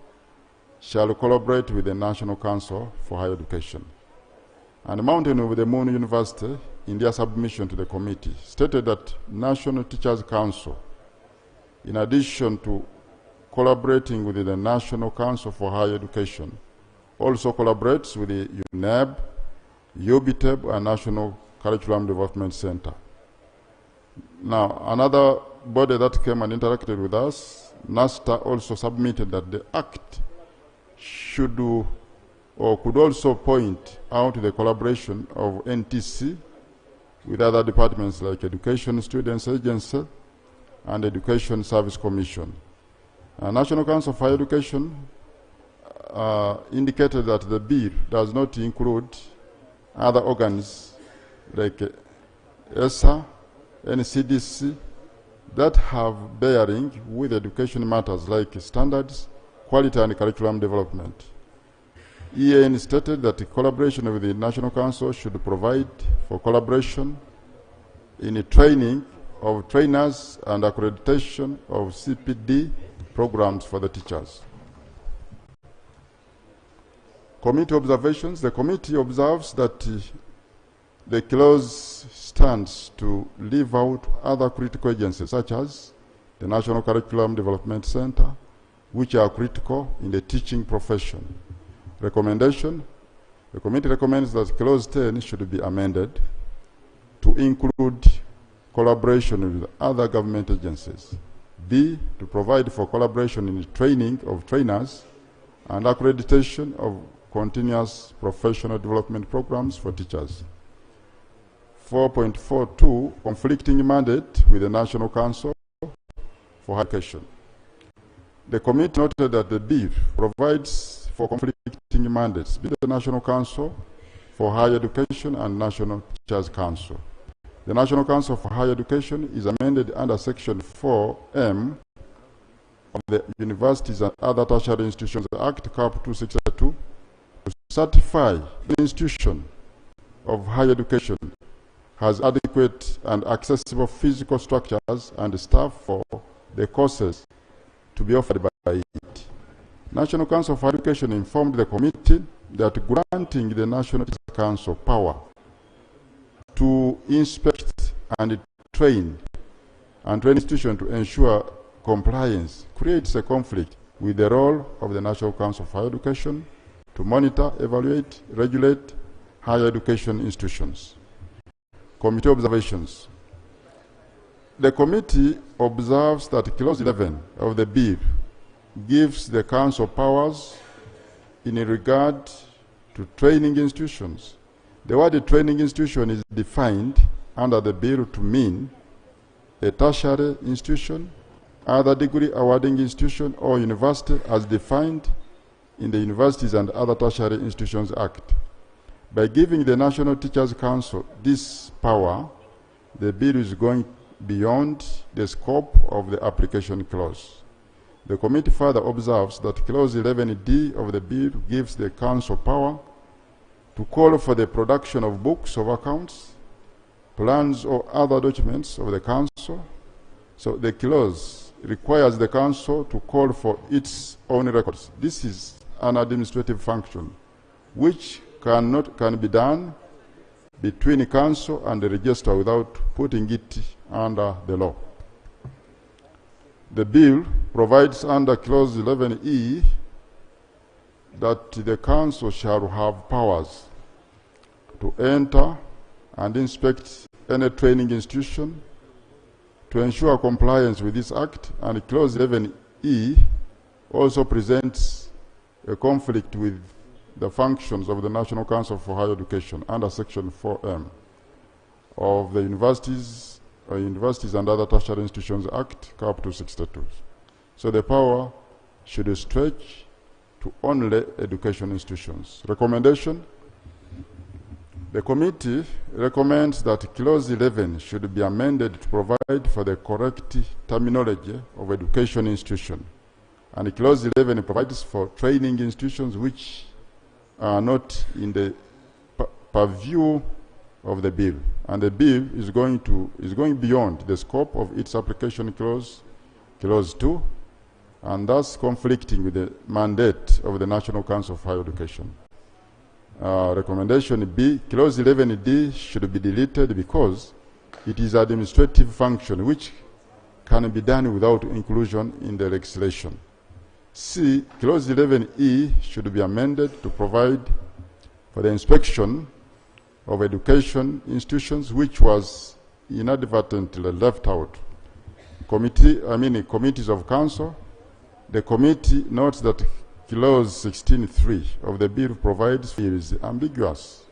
shall collaborate with the National Council for Higher Education. And Mountain of the Moon University, in their submission to the committee, stated that National Teachers Council, in addition to collaborating with the National Council for Higher Education, also collaborates with the UNEB, UBTEB, and National Curriculum Development Center. Now, another body that came and interacted with us, NASTA, also submitted that the Act should do or could also point out the collaboration of NTC with other departments like Education Students Agency and Education Service Commission. National Council for Higher Education indicated that the bill does not include other organs like ESA, NCDC, that have bearing with education matters like standards, quality and curriculum development. EAN stated that collaboration with the National Council should provide for collaboration in the training of trainers and accreditation of CPD programs for the teachers. Committee observations. The committee observes that the clause stands to leave out other critical agencies such as the National Curriculum Development Center, which are critical in the teaching profession. Recommendation. The committee recommends that clause 10 should be amended to include collaboration with other government agencies. B, to provide for collaboration in the training of trainers and accreditation of continuous professional development programs for teachers. 4.42, conflicting mandate with the National Council for Higher Education. The committee noted that the bill provides for conflicting mandates with the National Council for Higher Education and National Teachers Council. The National Council for Higher Education is amended under Section 4M of the Universities and Other Tertiary Institutions Act, CAP 262, to certify the institution of higher education has adequate and accessible physical structures and staff for the courses to be offered by it. National Council for Education informed the committee that granting the National Teachers Council power to inspect and train institutions to ensure compliance creates a conflict with the role of the National Council for Higher Education to monitor, evaluate, regulate higher education institutions. Committee observations. The committee observes that Clause 11 of the bill gives the Council powers in regard to training institutions. The word training institution is defined under the bill to mean a tertiary institution, other degree awarding institution, or university as defined in the Universities and Other Tertiary Institutions Act. By giving the National Teachers Council this power, the bill is going beyond the scope of the application clause. The committee further observes that Clause 11D of the bill gives the Council power to call for the production of books of accounts, plans, or other documents of the Council. So the clause requires the Council to call for its own records. This is an administrative function which can be done between the Council and the Register without putting it under the law. The bill provides under Clause 11E that the Council shall have powers to enter and inspect any training institution to ensure compliance with this Act, and Clause 11E also presents a conflict with the functions of the National Council for Higher Education under Section 4M of the Universities and Other Tertiary Institutions Act, CAP 262. So the power should stretch to only education institutions. Recommendation. The committee recommends that Clause 11 should be amended to provide for the correct terminology of education institution. And Clause 11 provides for training institutions which are not in the purview of the bill. And the bill is going beyond the scope of its application clause, Clause 2, and thus conflicting with the mandate of the National Council for Higher Education. Recommendation B, Clause 11D should be deleted because it is an administrative function which can be done without inclusion in the legislation. C, Clause 11E should be amended to provide for the inspection of education institutions which was inadvertently left out. Committees of Council. The committee notes that Clause 16.3 of the bill provides is ambiguous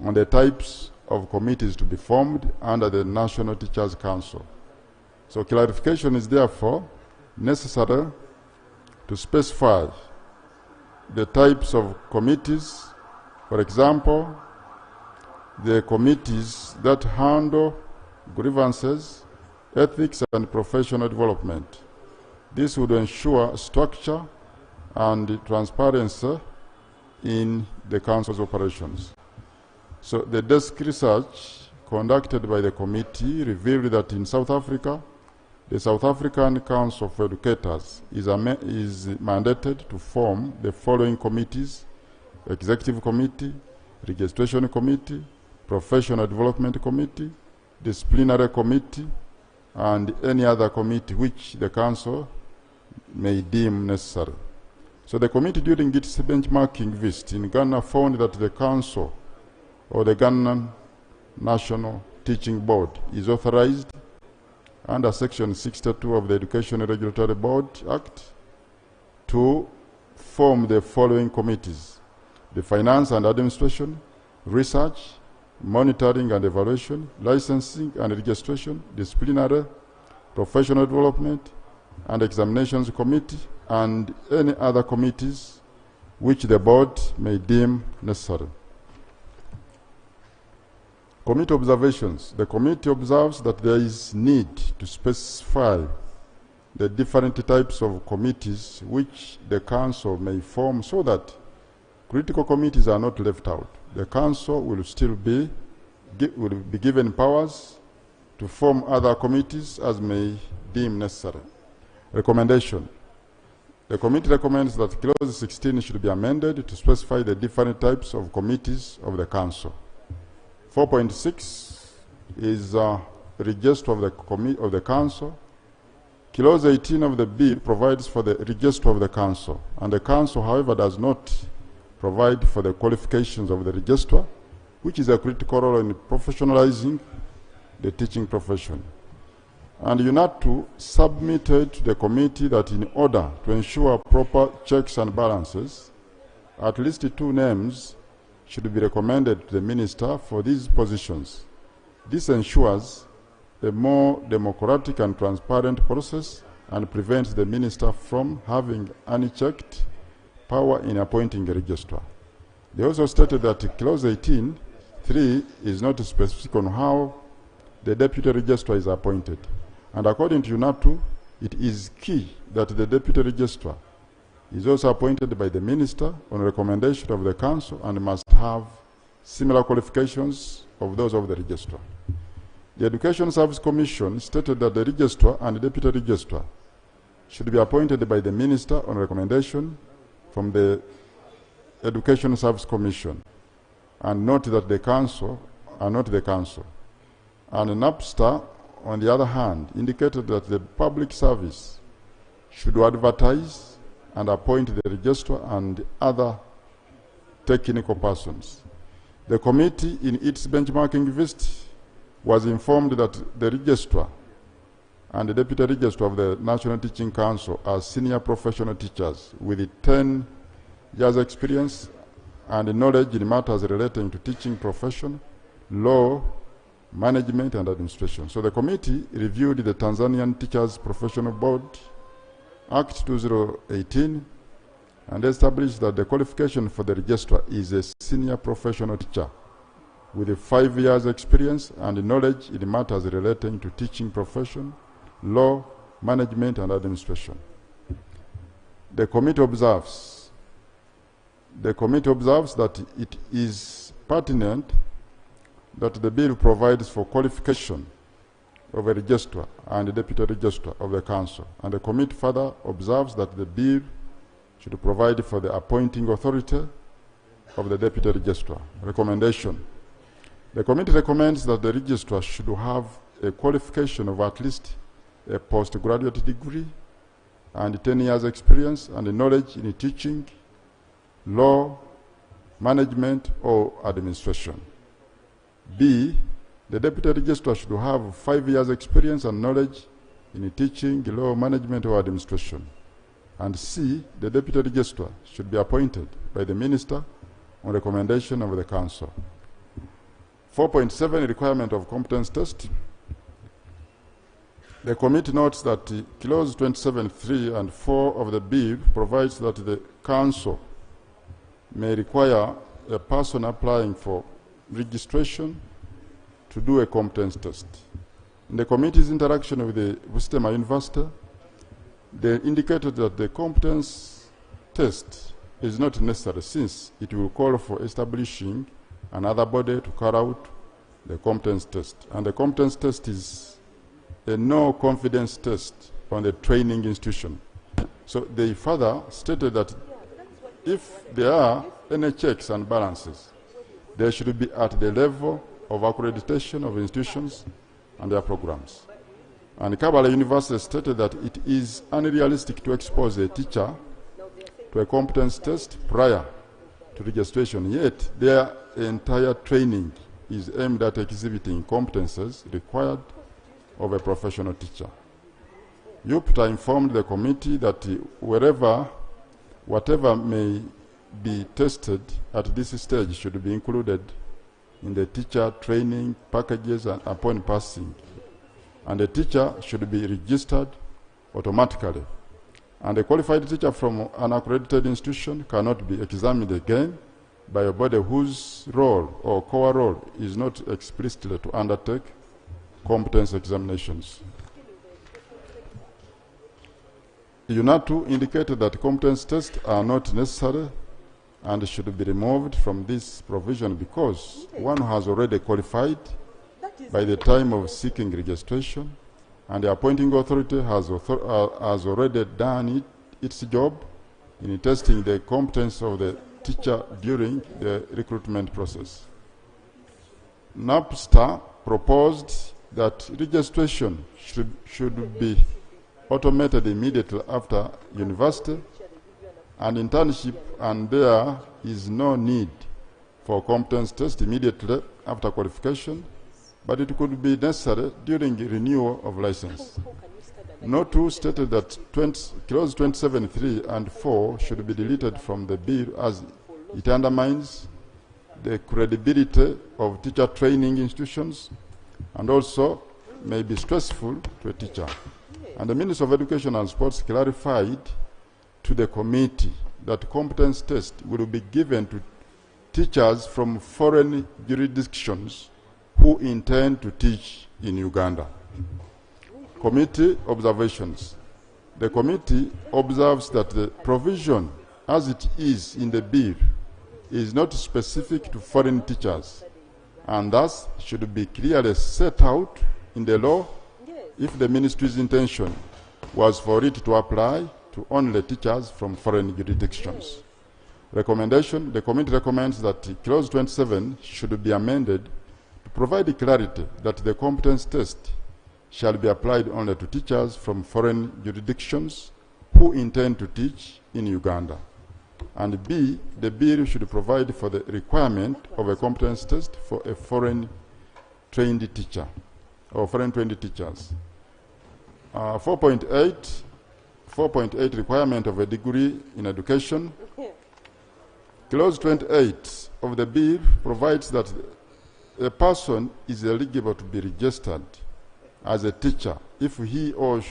on the types of committees to be formed under the National Teachers Council. So clarification is therefore necessary to specify the types of committees. For example, the committees that handle grievances, ethics, and professional development. This would ensure structure and transparency in the Council's operations. So the desk research conducted by the committee revealed that in South Africa, the South African Council of Educators is mandated to form the following committees: Executive Committee, Registration Committee, Professional Development Committee, Disciplinary Committee, and any other committee which the Council may deem necessary. So the committee, during its benchmarking visit in Ghana, found that the Council or the Ghana National Teaching Board is authorized under Section 62 of the Education Regulatory Board Act to form the following committees: the Finance and Administration, Research, Monitoring and Evaluation, Licensing and Registration, Disciplinary, Professional Development, and Examinations Committee, and any other committees which the board may deem necessary. Committee observations. The committee observes that there is need to specify the different types of committees which the Council may form so that critical committees are not left out. The Council will still be given powers to form other committees as may deem necessary. Recommendation. The committee recommends that Clause 16 should be amended to specify the different types of committees of the Council. 4.6 is a register of the Council. Clause 18 of the bill provides for the register of the Council, and the Council, however, does not provide for the qualifications of the registrar, which is a critical role in professionalizing the teaching profession. And UNATU submitted to the committee that in order to ensure proper checks and balances, at least 2 names should be recommended to the minister for these positions. This ensures a more democratic and transparent process and prevents the minister from having unchecked power in appointing a registrar. They also stated that Clause 18(3) is not specific on how the deputy registrar is appointed. And according to UNATU, it is key that the deputy registrar is also appointed by the minister on recommendation of the Council and must have similar qualifications of those of the registrar. The Education Service Commission stated that the registrar and the deputy registrar should be appointed by the minister on recommendation from the Education Service Commission, and note that the Council are not the Council. And NAPSTA, on the other hand, indicated that the public service should advertise and appoint the registrar and other technical persons. The committee, in its benchmarking visit, was informed that the registrar and the deputy registrar of the National Teaching Council are senior professional teachers with 10 years experience and knowledge in matters relating to teaching profession, law, management, and administration. So the committee reviewed the Tanzanian Teachers Professional Board Act 2018 and established that the qualification for the registrar is a senior professional teacher with 5 years experience and knowledge in matters relating to teaching profession, law, management, and administration. The committee observes that it is pertinent that the bill provides for qualification of a registrar and a deputy registrar of the Council, and the committee further observes that the bill should provide for the appointing authority of the deputy registrar. Recommendation. The committee recommends that the registrar should have a qualification of at least a postgraduate degree and 10 years experience and knowledge in teaching, law, management, or administration. B, the deputy registrar should have 5 years experience and knowledge in teaching, law, management, or administration. And C, the deputy registrar should be appointed by the minister on recommendation of the Council. 4.7, requirement of competence test. The committee notes that Clause 27(3) and 4 of the bill provides that the Council may require a person applying for registration to do a competence test. In the committee's interaction with the Busitema University, they indicated that the competence test is not necessary since it will call for establishing another body to carry out the competence test. And the competence test is a no-confidence test on the training institution. So they further stated that if there are any checks and balances, they should be at the level of accreditation of institutions and their programs. And Kabbalah University stated that it is unrealistic to expose a teacher to a competence test prior to registration, yet their entire training is aimed at exhibiting competences required of a professional teacher. UPTA informed the committee that whatever may be tested at this stage should be included in the teacher training packages and upon passing. And the teacher should be registered automatically. And a qualified teacher from an accredited institution cannot be examined again by a body whose role or core role is not explicitly to undertake competence examinations. UNATU indicated that competence tests are not necessary and should be removed from this provision because one has already qualified by the time of seeking registration, and the appointing authority has already done its job in testing the competence of the teacher during the recruitment process. NAPSTA proposed that registration should be automated immediately after university and internship, and there is no need for competence test immediately after qualification, but it could be necessary during renewal of license. NOTU stated that clause 27.3 and 4 should be deleted from the bill as it undermines the credibility of teacher training institutions and also may be stressful to a teacher. And the Minister of Education and Sports clarified to the committee that competence test will be given to teachers from foreign jurisdictions who intend to teach in Uganda. Committee observations. The committee observes that the provision as it is in the bill is not specific to foreign teachers and thus should be clearly set out in the law if the ministry's intention was for it to apply to only teachers from foreign jurisdictions. Recommendation: the committee recommends that clause 27 should be amended to provide clarity that the competence test shall be applied only to teachers from foreign jurisdictions who intend to teach in Uganda. And B, the bill should provide for the requirement of a competence test for a foreign trained teacher or foreign trained teachers. 4.8 requirement of a degree in education. Clause 28 of the bill provides that a person is eligible to be registered as a teacher if he or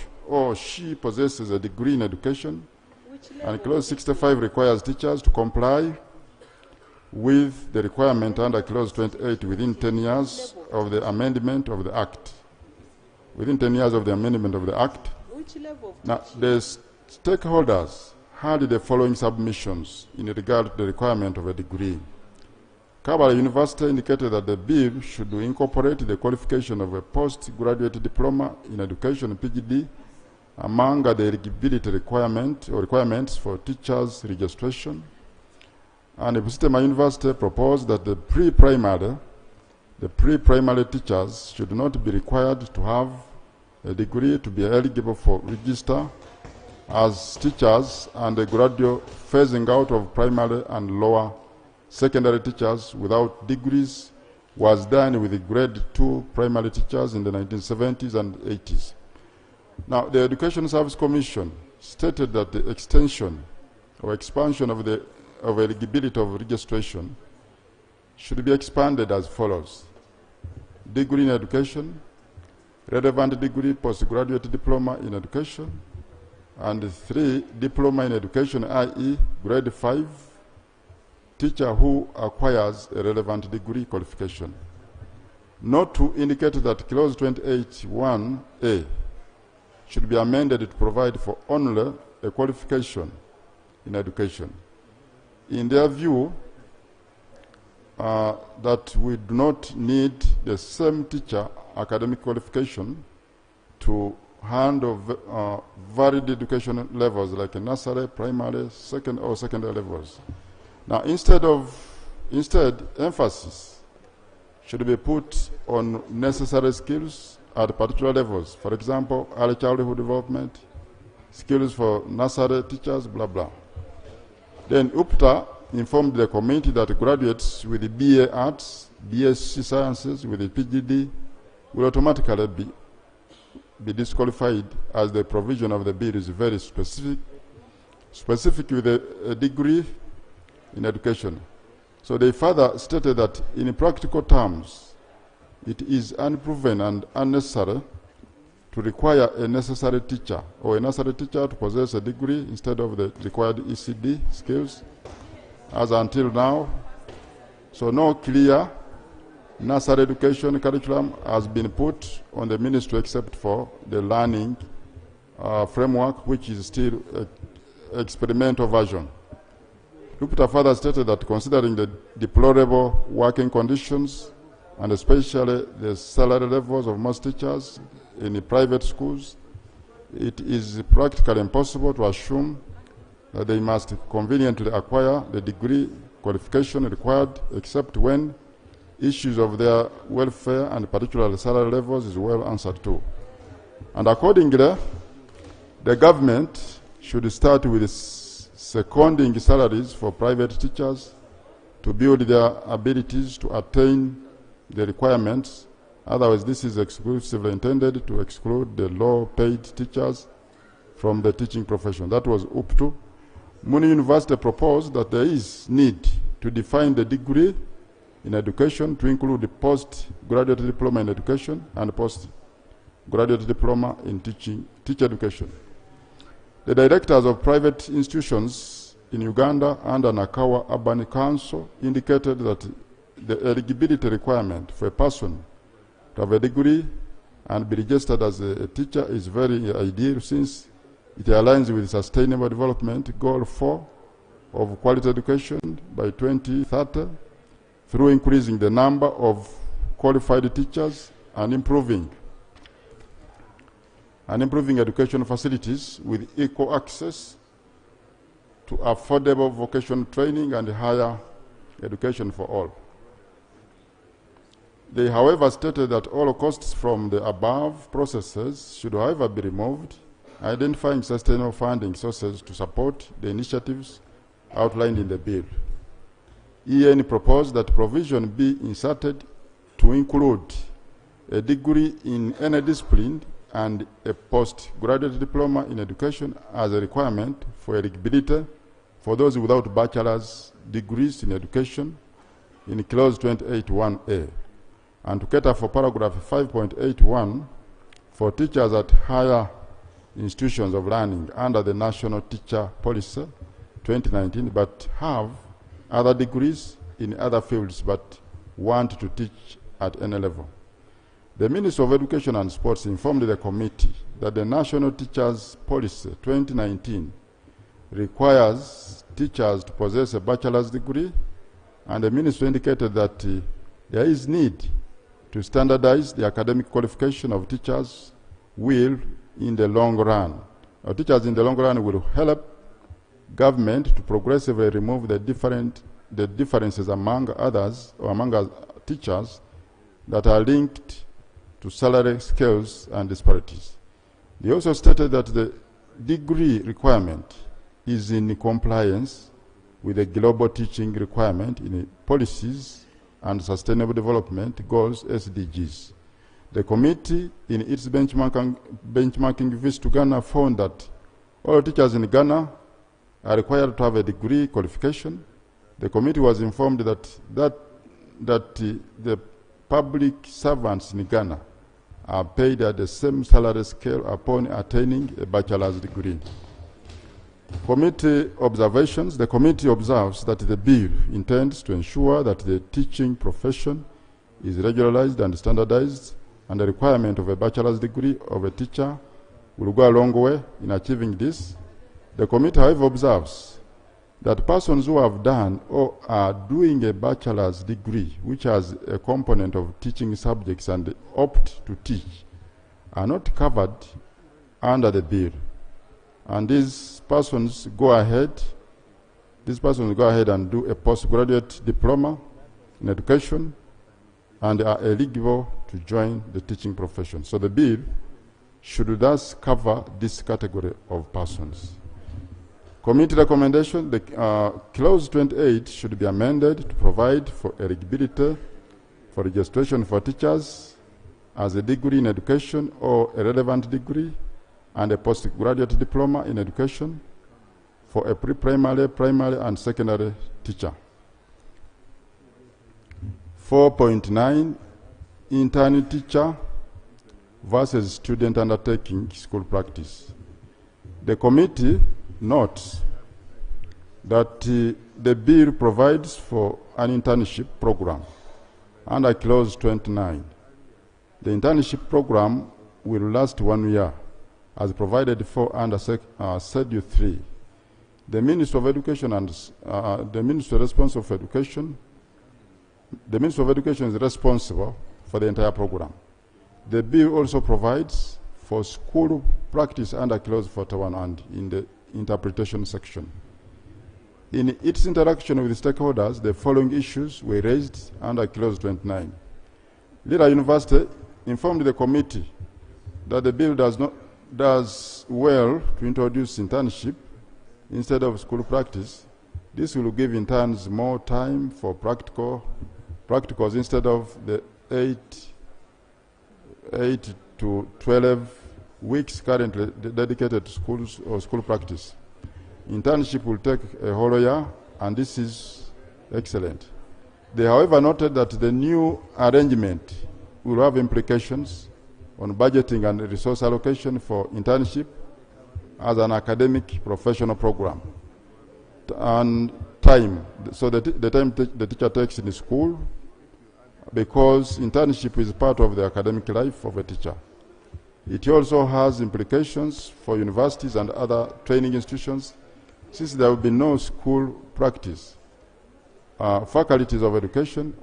she possesses a degree in education, and clause 65 requires teachers to comply with the requirement under clause 28 within 10 years of the amendment of the Act. Within 10 years of the amendment of the Act. Now, the stakeholders had the following submissions in regard to the requirement of a degree. Kabbalah University indicated that the bill should incorporate the qualification of a postgraduate diploma in education, PGD, among the eligibility requirements for teachers' registration. And Busitema University proposed that the pre-primary teachers should not be required to have a degree to be eligible for register as teachers, and a gradual phasing out of primary and lower secondary teachers without degrees was done with the grade 2 primary teachers in the 1970s and 80s. Now, the Education Service Commission stated that the extension or expansion of eligibility of registration should be expanded as follows: degree in education, relevant degree, postgraduate diploma in education, and 3, diploma in education, i.e. grade 5, teacher who acquires a relevant degree qualification. not to indicate that clause 28(1)(a) should be amended to provide for only a qualification in education. In their view, that we do not need the same teacher academic qualification to handle varied education levels like nursery, primary, secondary levels. Now, instead, emphasis should be put on necessary skills at particular levels. For example, early childhood development, skills for nursery teachers, blah, blah. Then UPTA informed the committee that graduates with the BA Arts, BSc Sciences with the PGD will automatically be disqualified, as the provision of the bill is very specific with a degree in education. So they further stated that in practical terms, it is unproven and unnecessary to require a necessary teacher or a nursery teacher to possess a degree instead of the required ECD skills as until now. So no clear nursery education curriculum has been put on the ministry except for the learning framework, which is still an experimental version. UPTA further stated that considering the deplorable working conditions and especially the salary levels of most teachers in the private schools, it is practically impossible to assume that they must conveniently acquire the degree qualification required, except when issues of their welfare and particularly salary levels is well answered to. And accordingly, the government should start with seconding salaries for private teachers to build their abilities to attain the requirements. Otherwise, this is exclusively intended to exclude the low-paid teachers from the teaching profession. That was UPTU. Muni University proposed that there is need to define the degree in education to include the postgraduate diploma in education and postgraduate diploma in teacher education. The directors of private institutions in Uganda under Nakawa Urban Council indicated that the eligibility requirement for a person to have a degree and be registered as a teacher is very ideal, since it aligns with Sustainable Development Goal 4 of quality education by 2030 through increasing the number of qualified teachers and improving education facilities with equal access to affordable vocational training and higher education for all. They, however, stated that all costs from the above processes should, however, be removed, identifying sustainable funding sources to support the initiatives outlined in the bill. EN proposed that provision be inserted to include a degree in any discipline and a postgraduate diploma in education as a requirement for eligibility for those without bachelor's degrees in education in clause 28(1)(a), and to cater for paragraph 5.81 for teachers at higher institutions of learning under the National Teacher Policy 2019, but have other degrees in other fields but want to teach at any level. The Ministry of Education and Sports informed the committee that the National Teachers Policy 2019 requires teachers to possess a bachelor's degree, and the ministry indicated that there is need to standardize the academic qualification of teachers in the long run. Teachers in the long run will help government to progressively remove the differences among others or among teachers that are linked to salary scales and disparities. They also stated that the degree requirement is in compliance with the global teaching requirement in policies and sustainable development goals, SDGs. The committee, in its benchmarking visit to Ghana, found that all teachers in Ghana are required to have a degree qualification. The committee was informed that the public servants in Ghana are paid at the same salary scale upon attaining a bachelor's degree. Committee observations. The committee observes that the bill intends to ensure that the teaching profession is regularized and standardized, and the requirement of a bachelor's degree of a teacher will go a long way in achieving this. The committee, however, observes that persons who have done or are doing a bachelor's degree, which has a component of teaching subjects and opt to teach, are not covered under the bill. And these persons go ahead and do a postgraduate diploma in education and are eligible to join the teaching profession. So the bill should thus cover this category of persons. Committee recommendation, the clause 28 should be amended to provide for eligibility for registration for teachers as a degree in education or a relevant degree and a postgraduate diploma in education for a pre-primary, primary, and secondary teacher. 4.9, intern teacher versus student undertaking school practice. The committee notes that the bill provides for an internship program under clause 29. The internship program will last 1 year as provided for under Schedule 3. The Ministry of Education and the Ministry responsible for education, the Ministry of Education is responsible for the entire program. The bill also provides for school practice under clause 41 and in the interpretation section. In its interaction with stakeholders, the following issues were raised under clause 29. Lira University informed the committee that the bill does well to introduce internship instead of school practice. This will give interns more time for practicals instead of the 8 to 12 weeks currently dedicated to schools or school practice. Internship will take a whole year, and this is excellent. They, however, noted that the new arrangement will have implications on budgeting and resource allocation for internship as an academic professional program and time. So the time the teacher takes in school, because internship is part of the academic life of a teacher. It also has implications for universities and other training institutions, since there will be no school practice. Faculties of education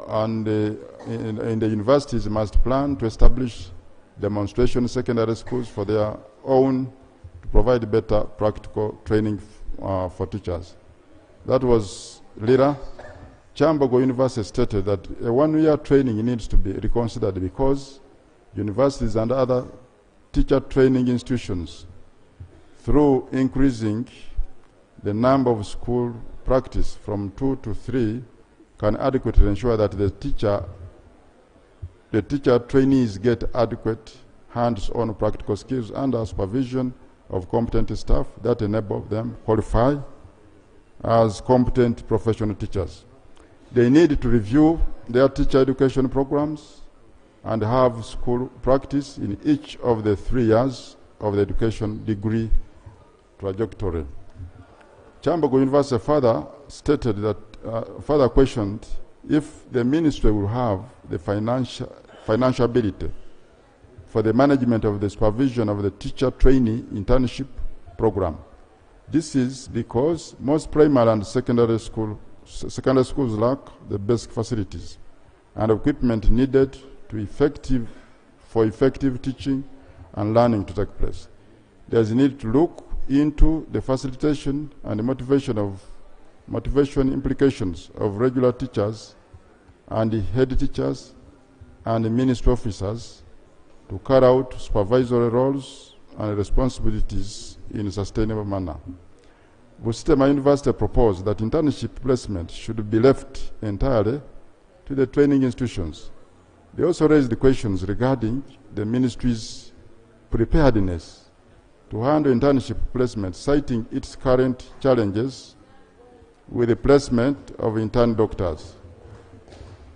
and in the universities must plan to establish demonstration secondary schools for their own to provide better practical training for teachers. That was Lira. Chambogo University stated that a 1-year training needs to be reconsidered because universities and other teacher training institutions, through increasing the number of school practice from 2 to 3, can adequately ensure that the teacher trainees get adequate hands-on practical skills under supervision of competent staff that enable them qualify as competent professional teachers. They need to review their teacher education programs and have school practice in each of the 3 years of the education degree trajectory. Chambogo University further stated that, further questioned if the ministry will have the financial ability for the management of the supervision of the teacher trainee internship program. This is because most primary and secondary schools lack the basic facilities and equipment needed for effective teaching and learning to take place. There is a need to look into the facilitation and the motivation implications of regular teachers and the head teachers and the ministry officers to carry out supervisory roles and responsibilities in a sustainable manner. Busitema University proposed that internship placement should be left entirely to the training institutions. They also raised the questions regarding the ministry's preparedness to handle internship placement, citing its current challenges with the placement of intern doctors.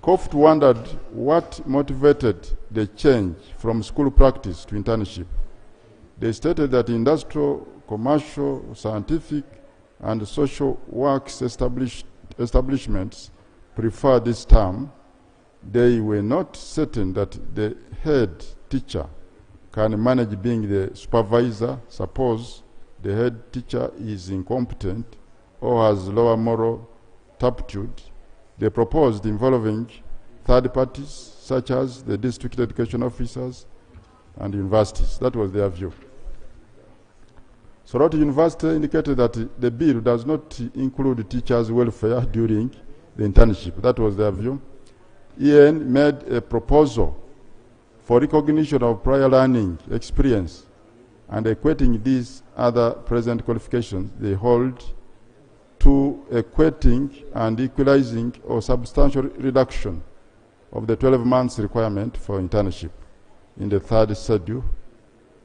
COFT wondered what motivated the change from school practice to internship. They stated that industrial, commercial, scientific, and social works establishments prefer this term they were not certain that the head teacher can manage being the supervisor. Suppose the head teacher is incompetent or has lower moral turpitude. They proposed involving third parties such as the district education officers and universities. That was their view. Soroti University indicated that the bill does not include teachers' welfare during the internship. That was their view. EN made a proposal for recognition of prior learning experience and equating these other present qualifications they hold to equating and equalizing or substantial reduction of the 12 months requirement for internship in the third schedule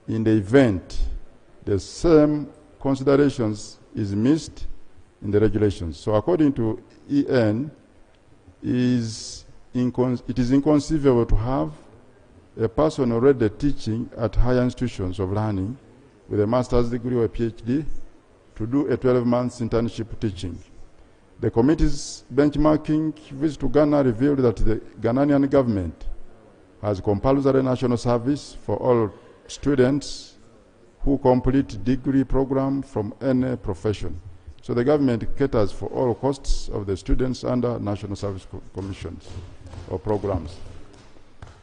in the event the same considerations is missed in the regulations. So according to EN, it is inconceivable to have a person already teaching at higher institutions of learning with a master's degree or a PhD to do a 12 months internship teaching. The committee's benchmarking visit to Ghana revealed that the Ghanaian government has compulsory national service for all students who complete degree program from any profession. So the government caters for all costs of the students under national service commissions or programs.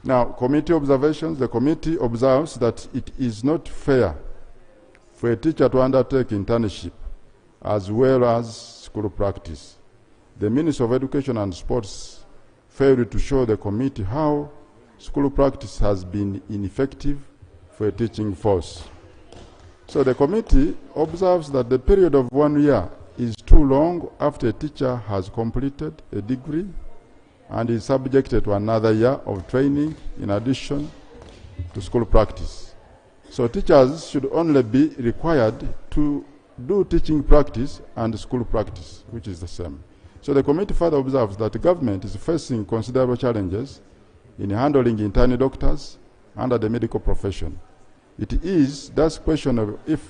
Now, committee observations. The committee observes that it is not fair for a teacher to undertake internship as well as school practice. The Minister of Education and Sports failed to show the committee how school practice has been ineffective for a teaching force. So the committee observes that the period of 1 year is too long after a teacher has completed a degree and is subjected to another year of training in addition to school practice. So teachers should only be required to do teaching practice and school practice, which is the same. So the committee further observes that the government is facing considerable challenges in handling intern doctors under the medical profession. It is thus questionable if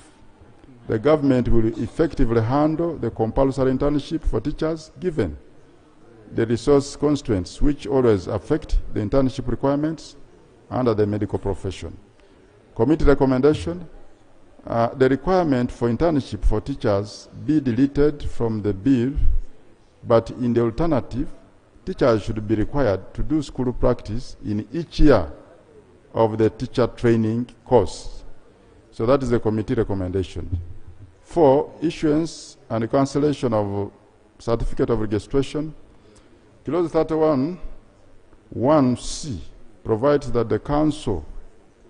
the government will effectively handle the compulsory internship for teachers given the resource constraints which always affect the internship requirements under the medical profession. Committee recommendation, the requirement for internship for teachers be deleted from the bill, but in the alternative, teachers should be required to do school practice in each year of the teacher training course. So that is the committee recommendation. 4, issuance and cancellation of certificate of registration. Clause 31, 1C provides that the council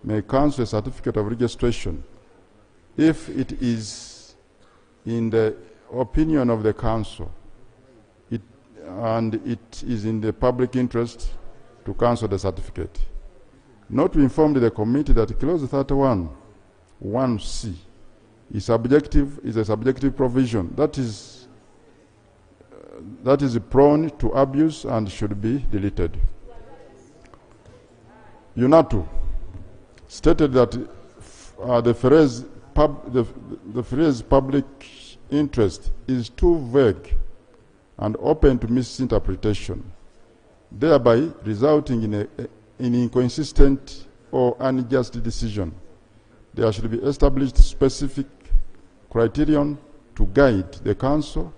may cancel a certificate of registration if it is in the opinion of the council and it is in the public interest to cancel the certificate. Not to inform the committee that clause 31, 1C is a subjective provision that is prone to abuse and should be deleted. UNATU stated that the phrase public interest is too vague and open to misinterpretation, thereby resulting in an inconsistent or unjust decision. There should be established specific criterion to guide the council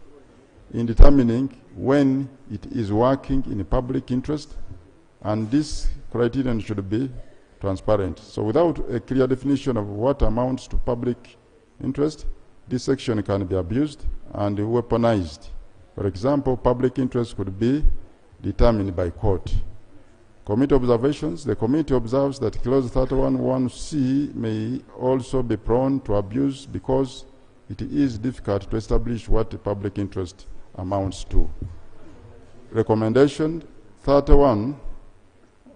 in determining when it is working in a public interest, and this criterion should be transparent. So without a clear definition of what amounts to public interest, this section can be abused and weaponized. For example, public interest could be determined by court. Committee observations. The committee observes that clause 31(1)(c) may also be prone to abuse because it is difficult to establish what the public interest amounts to. Recommendation 31,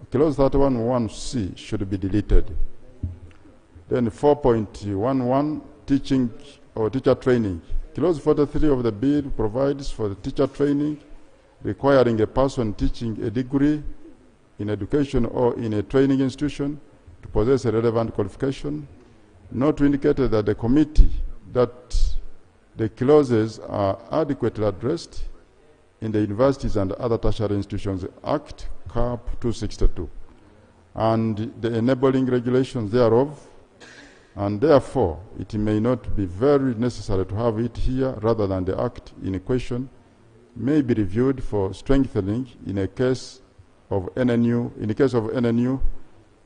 clause 31(1)(c) should be deleted. Then 4.11, teaching or teacher training. Clause 43 of the bill provides for the teacher training requiring a person teaching a degree in education or in a training institution to possess a relevant qualification, not to indicate that the committee that the clauses are adequately addressed in the Universities and Other Tertiary Institutions Act CAP 262, and the enabling regulations thereof, and therefore it may not be very necessary to have it here rather than the act in question may be reviewed for strengthening in a case of any new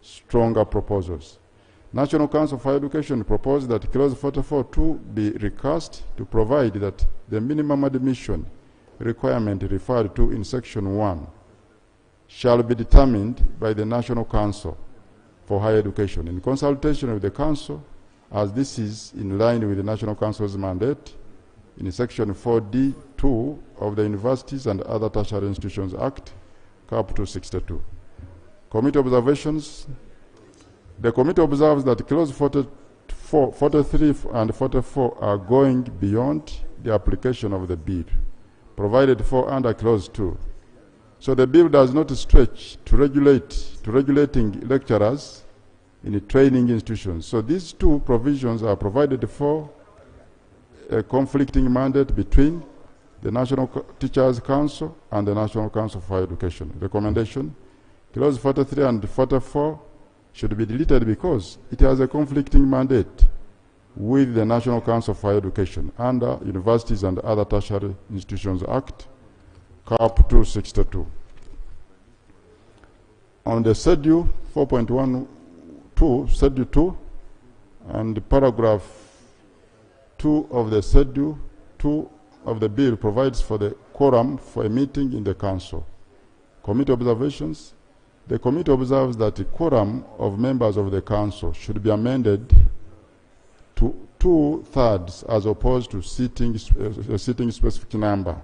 stronger proposals. National Council for Education proposed that Clause 44.2 be recast to provide that the minimum admission requirement referred to in Section 1 shall be determined by the National Council for Higher Education in consultation with the Council, as this is in line with the National Council's mandate in Section 4D2 of the Universities and Other Tertiary Institutions Act, CAP 262. Committee observations. The committee observes that Clause 43 and 44 are going beyond the application of the bill, provided for under Clause 2. So the bill does not stretch to regulating lecturers in training institutions. So these two provisions are provided for a conflicting mandate between the National Teachers Council and the National Council for Higher Education. Recommendation: Clause 43 and 44 should be deleted because it has a conflicting mandate with the National Council for Higher Education under Universities and Other Tertiary Institutions Act, CAP 262. On the Schedule 4.12, Schedule 2, and paragraph 2 of the Schedule 2 of the bill provides for the quorum for a meeting in the Council. Committee observations. The committee observes that the quorum of members of the Council should be amended to 2/3 as opposed to a sitting specific number.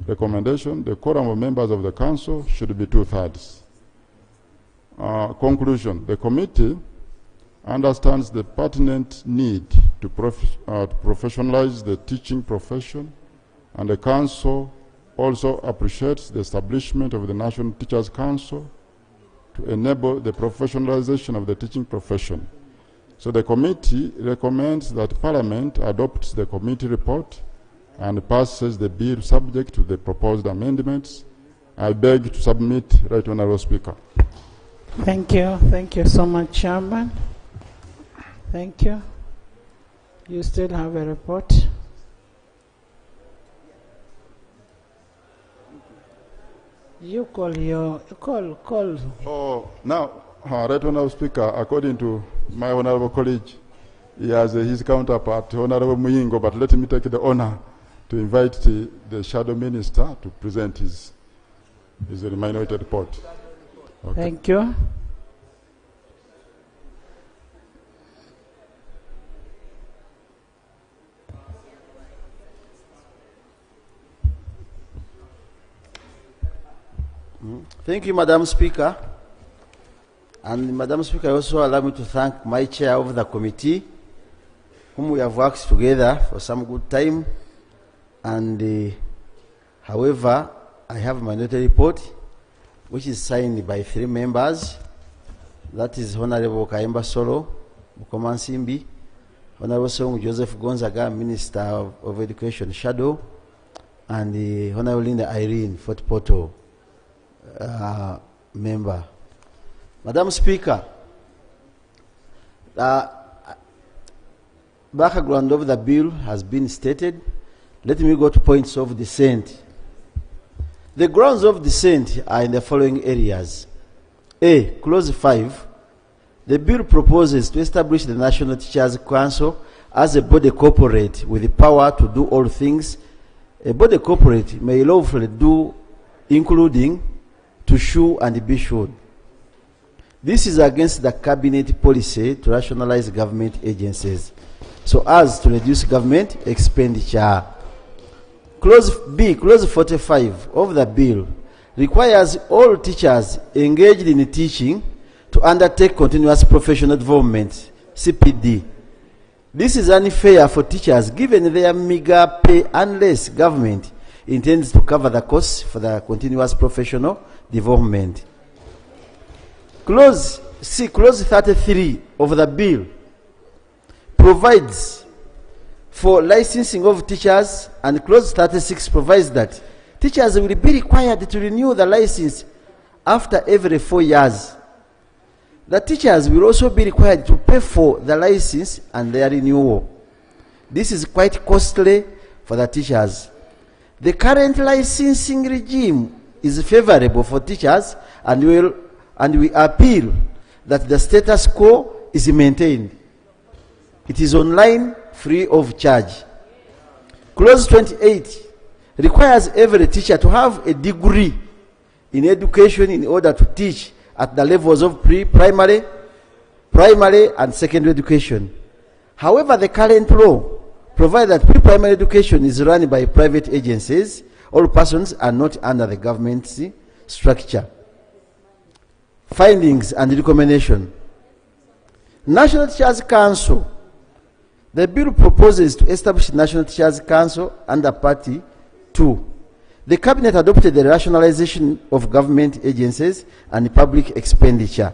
Recommendation: the quorum of members of the Council should be 2/3. Conclusion: the committee understands the pertinent need to professionalize the teaching profession, and the Council also appreciates the establishment of the National Teachers Council to enable the professionalization of the teaching profession. So the committee recommends that Parliament adopts the committee report and passes the bill subject to the proposed amendments. I beg to submit, Right Honourable Speaker. Thank you. Thank you so much, Chairman. Thank you. You still have a report? You call. Oh, now, Right Honourable Speaker, according to my honourable colleague, he has his counterpart, Honourable Muyingo, but let me take the honour to invite the Shadow Minister to present his minority report. Okay. Thank you. Thank you, Madam Speaker. And Madam Speaker, also allow me to thank my chair of the committee, whom we have worked together for some good time. And however, I have a minority report, which is signed by 3 members. That is Honorable Kaimba Solo, Mukoma Nsimbi, Honorable Song Joseph Gonzaga, Minister of Education Shadow, and Honorable Linda Irene Fort Portal, member. Madam Speaker, background of the bill has been stated. Let me go to points of dissent. The grounds of dissent are in the following areas. A, Clause 5. The bill proposes to establish the National Teachers Council as a body corporate with the power to do all things a body corporate may lawfully do, including to shoo and be shooed. This is against the cabinet policy to rationalize government agencies so as to reduce government expenditure. Clause B, Clause 45 of the bill requires all teachers engaged in teaching to undertake continuous professional development, CPD. This is unfair for teachers given their meager pay unless government intends to cover the costs for the continuous professional development. Clause C, Clause 33 of the bill provides for licensing of teachers, and Clause 36 provides that teachers will be required to renew the license after every 4 years. The teachers will also be required to pay for the license and their renewal. This is quite costly for the teachers. The current licensing regime is favorable for teachers, and we appeal that the status quo is maintained. It is online, free of charge. Clause 28 requires every teacher to have a degree in education in order to teach at the levels of pre-primary, primary, and secondary education. However, the current law provides that pre-primary education is run by private agencies. All persons are not under the government's structure. Findings and recommendation. National Teachers Council. The bill proposes to establish the National Teachers Council under Party 2. The Cabinet adopted the rationalization of government agencies and public expenditure.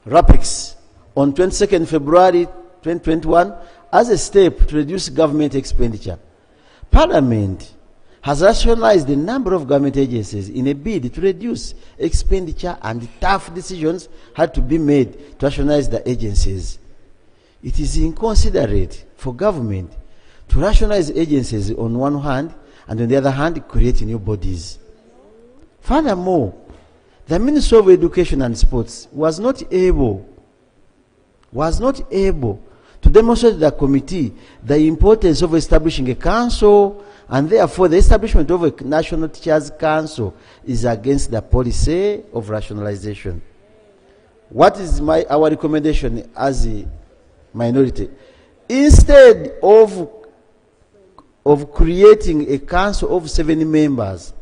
RAPEX on 22nd February 2021 as a step to reduce government expenditure. Parliament has rationalized the number of government agencies in a bid to reduce expenditure, and tough decisions had to be made to rationalize the agencies. It is inconsiderate for government to rationalize agencies on one hand and on the other hand create new bodies. Furthermore, the Ministry of Education and Sports was not able to demonstrate to the committee the importance of establishing a council, and therefore the establishment of a National Teachers Council is against the policy of rationalization. What is our recommendation as a minority? Instead of creating a council of 7 members,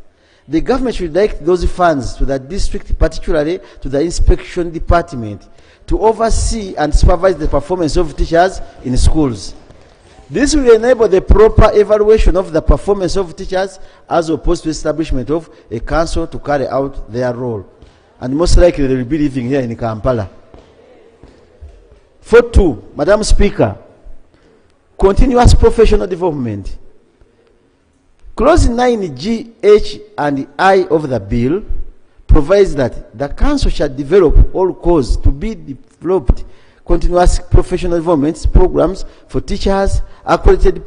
the government should direct those funds to the district, particularly to the inspection department, to oversee and supervise the performance of teachers in schools. This will enable the proper evaluation of the performance of teachers, as opposed to establishment of a council to carry out their role. And most likely they will be living here in Kampala. 4.2, Madam Speaker, continuous professional development. Clause 9G, H, and I of the bill provides that the council shall develop all cause to be developed continuous professional development programs for teachers, accredited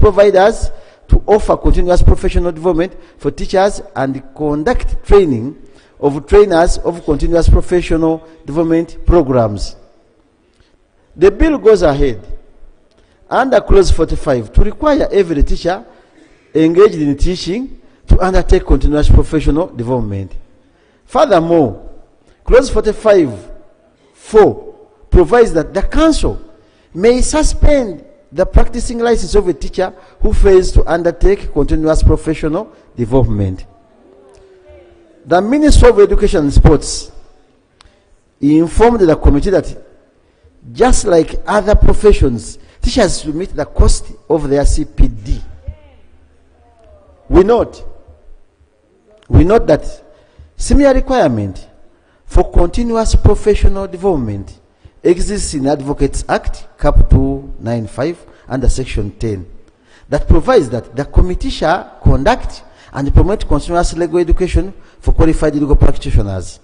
providers to offer continuous professional development for teachers, and conduct training of trainers of continuous professional development programs. The bill goes ahead under clause 45 to require every teacher engaged in teaching to undertake continuous professional development. Furthermore, clause 45(4) provides that the council may suspend the practicing license of a teacher who fails to undertake continuous professional development. The Ministry of Education and Sports informed the committee that just like other professions, teachers should meet the cost of their CPD. We note that similar requirement for continuous professional development exists in Advocates Act, Cap 295, under Section 10, that provides that the committee shall conduct and promote continuous legal education for qualified legal practitioners.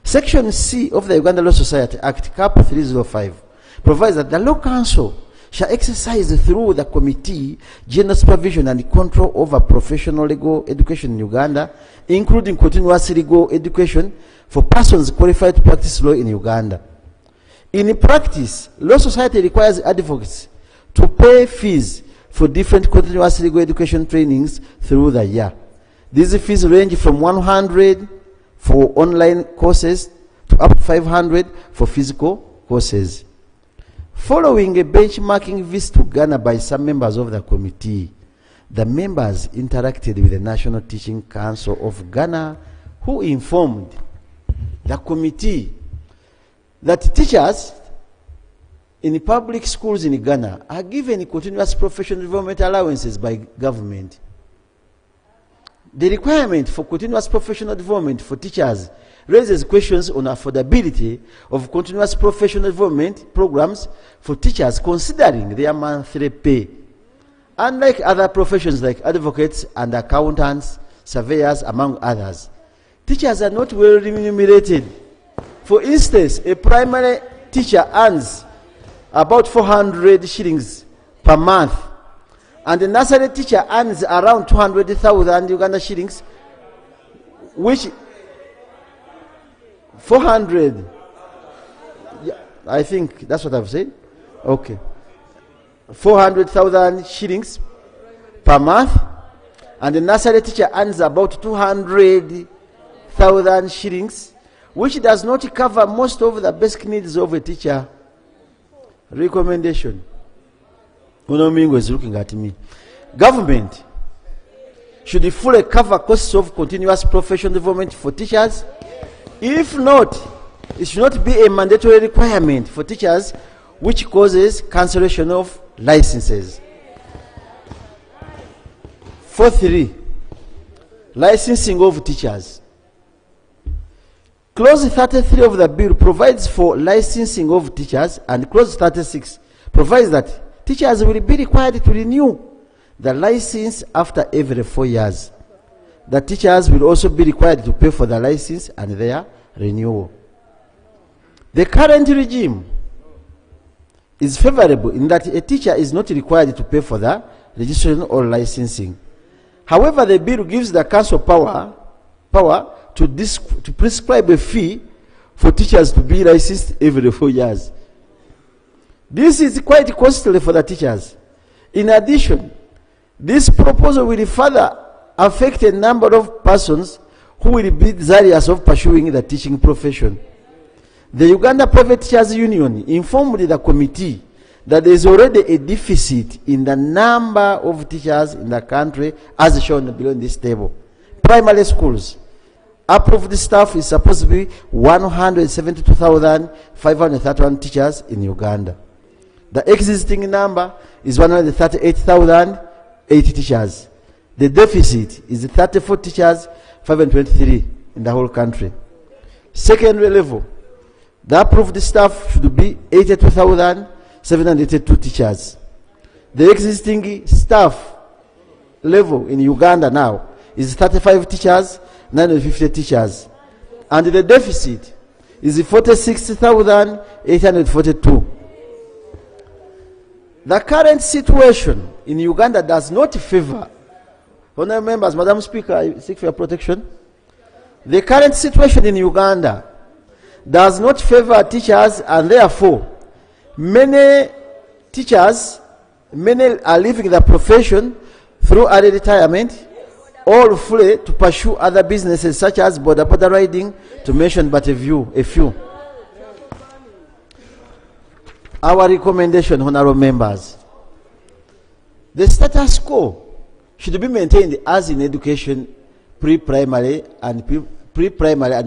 Section C of the Uganda Law Society Act, Cap 305, provides that the Law Council shall exercise through the committee general supervision and control over professional legal education in Uganda, including continuous legal education for persons qualified to practice law in Uganda. In practice, Law Society requires advocates to pay fees for different continuous legal education trainings through the year. These fees range from 100 for online courses to up to 500 for physical courses. Following a benchmarking visit to Ghana by some members of the committee, the members interacted with the National Teaching Council of Ghana, who informed the committee that teachers in public schools in Ghana are given continuous professional development allowances by government. The requirement for continuous professional development for teachers raises questions on affordability of continuous professional development programs for teachers, considering their monthly pay. Unlike other professions like advocates and accountants, surveyors, among others. Teachers are not well remunerated. For instance, a primary teacher earns about 400 shillings per month, and a nursery teacher earns around 200,000 Uganda shillings, which 400, yeah, I think that's what I've said. Okay. 400,000 shillings per month, and the nursery teacher earns about 200,000 shillings, which does not cover most of the basic needs of a teacher. Recommendation. Unomingo is looking at me. Government should fully cover costs of continuous professional development for teachers. If not, it should not be a mandatory requirement for teachers, which causes cancellation of licenses. 4.3, licensing of teachers. Clause 33 of the bill provides for licensing of teachers, and clause 36 provides that teachers will be required to renew the license after every 4 years. The teachers will also be required to pay for the license and their renewal. The current regime is favorable in that a teacher is not required to pay for the registration or licensing. However, the bill gives the council power to prescribe a fee for teachers to be licensed every 4 years. This is quite costly for the teachers. In addition, this proposal will further affect a number of persons who will be desirous of pursuing the teaching profession. The Uganda Private Teachers Union informed the committee that there is already a deficit in the number of teachers in the country, as shown below in this table. Primary schools, approved staff is supposed to be 172,531 teachers in Uganda. The existing number is 138,080 teachers. The deficit is 34 teachers, 523 in the whole country. Secondary level, the approved staff should be 82,782 teachers. The existing staff level in Uganda now is 35 teachers, 950 teachers. And the deficit is 46,842. The current situation in Uganda does not favor, honorable members, Madam Speaker, I seek for your protection. The current situation in Uganda does not favor teachers, and therefore many teachers, many are leaving the profession through early retirement or free to pursue other businesses such as border riding, to mention but a few. Our recommendation, honorable members, the status quo should be maintained as in Education Pre-Primary and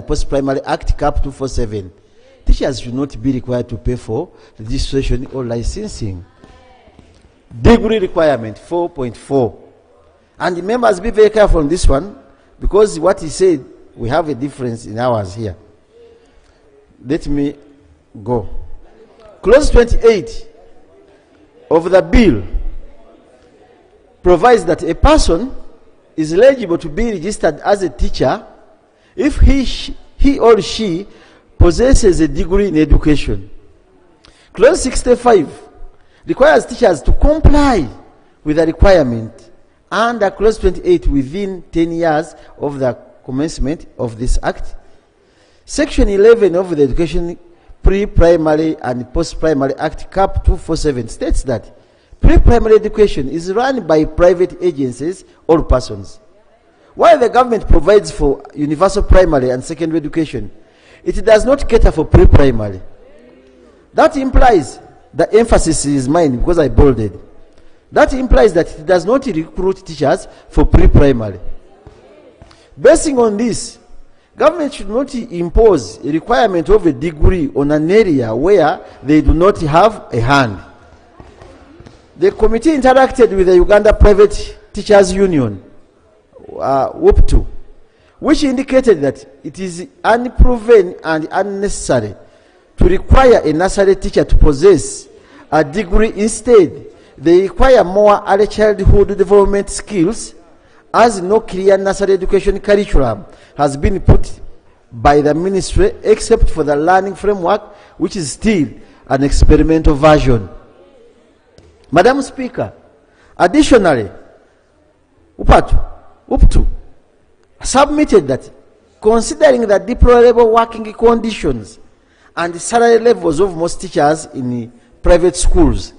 Post-Primary Act Cap 247. Teachers should not be required to pay for registration or licensing. Degree requirement 4.4. And the members be very careful on this one, because what he said, we have a difference in ours here. Let me go. Clause 28 of the bill provides that a person is eligible to be registered as a teacher if he or she possesses a degree in education. Clause 65 requires teachers to comply with the requirement under Clause 28 within 10 years of the commencement of this act. Section 11 of the Education Pre-Primary and Post-Primary Act Cap 247 states that pre-primary education is run by private agencies or persons. While the government provides for universal primary and secondary education, it does not cater for pre-primary. That implies, the emphasis is mine because I bolded, that implies that it does not recruit teachers for pre-primary. Basing on this, government should not impose a requirement of a degree on an area where they do not have a hand. The committee interacted with the Uganda Private Teachers Union, WUPTU, which indicated that it is unproven and unnecessary to require a nursery teacher to possess a degree. Instead, they require more early childhood development skills as no clear nursery education curriculum has been put by the ministry except for the learning framework, which is still an experimental version. Madam Speaker, additionally, UPTU submitted that considering the deplorable working conditions and salary levels of most teachers in private schools,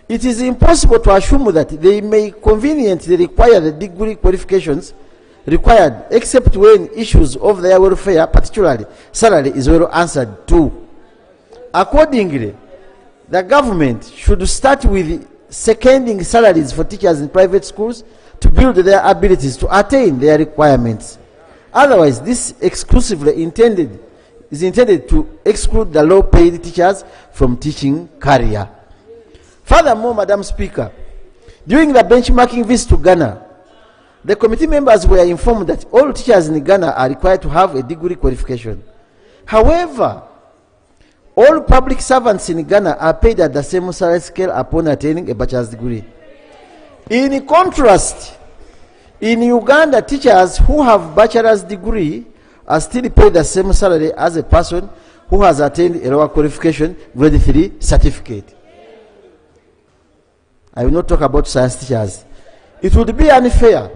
it is impossible to assume that they may conveniently require the degree qualifications required except when issues of their welfare, particularly salary, is well answered to. Accordingly, the government should start with seconding salaries for teachers in private schools to build their abilities to attain their requirements. Otherwise, this exclusively is intended to exclude the low-paid teachers from teaching career. Furthermore, Madam Speaker, during the benchmarking visit to Ghana, the committee members were informed that all teachers in Ghana are required to have a degree qualification. However, all public servants in Ghana are paid at the same salary scale upon attaining a bachelor's degree. In contrast, in Uganda, teachers who have bachelor's degree are still paid the same salary as a person who has attained a lower qualification, grade 3 certificate. I will not talk about science teachers. It would be unfair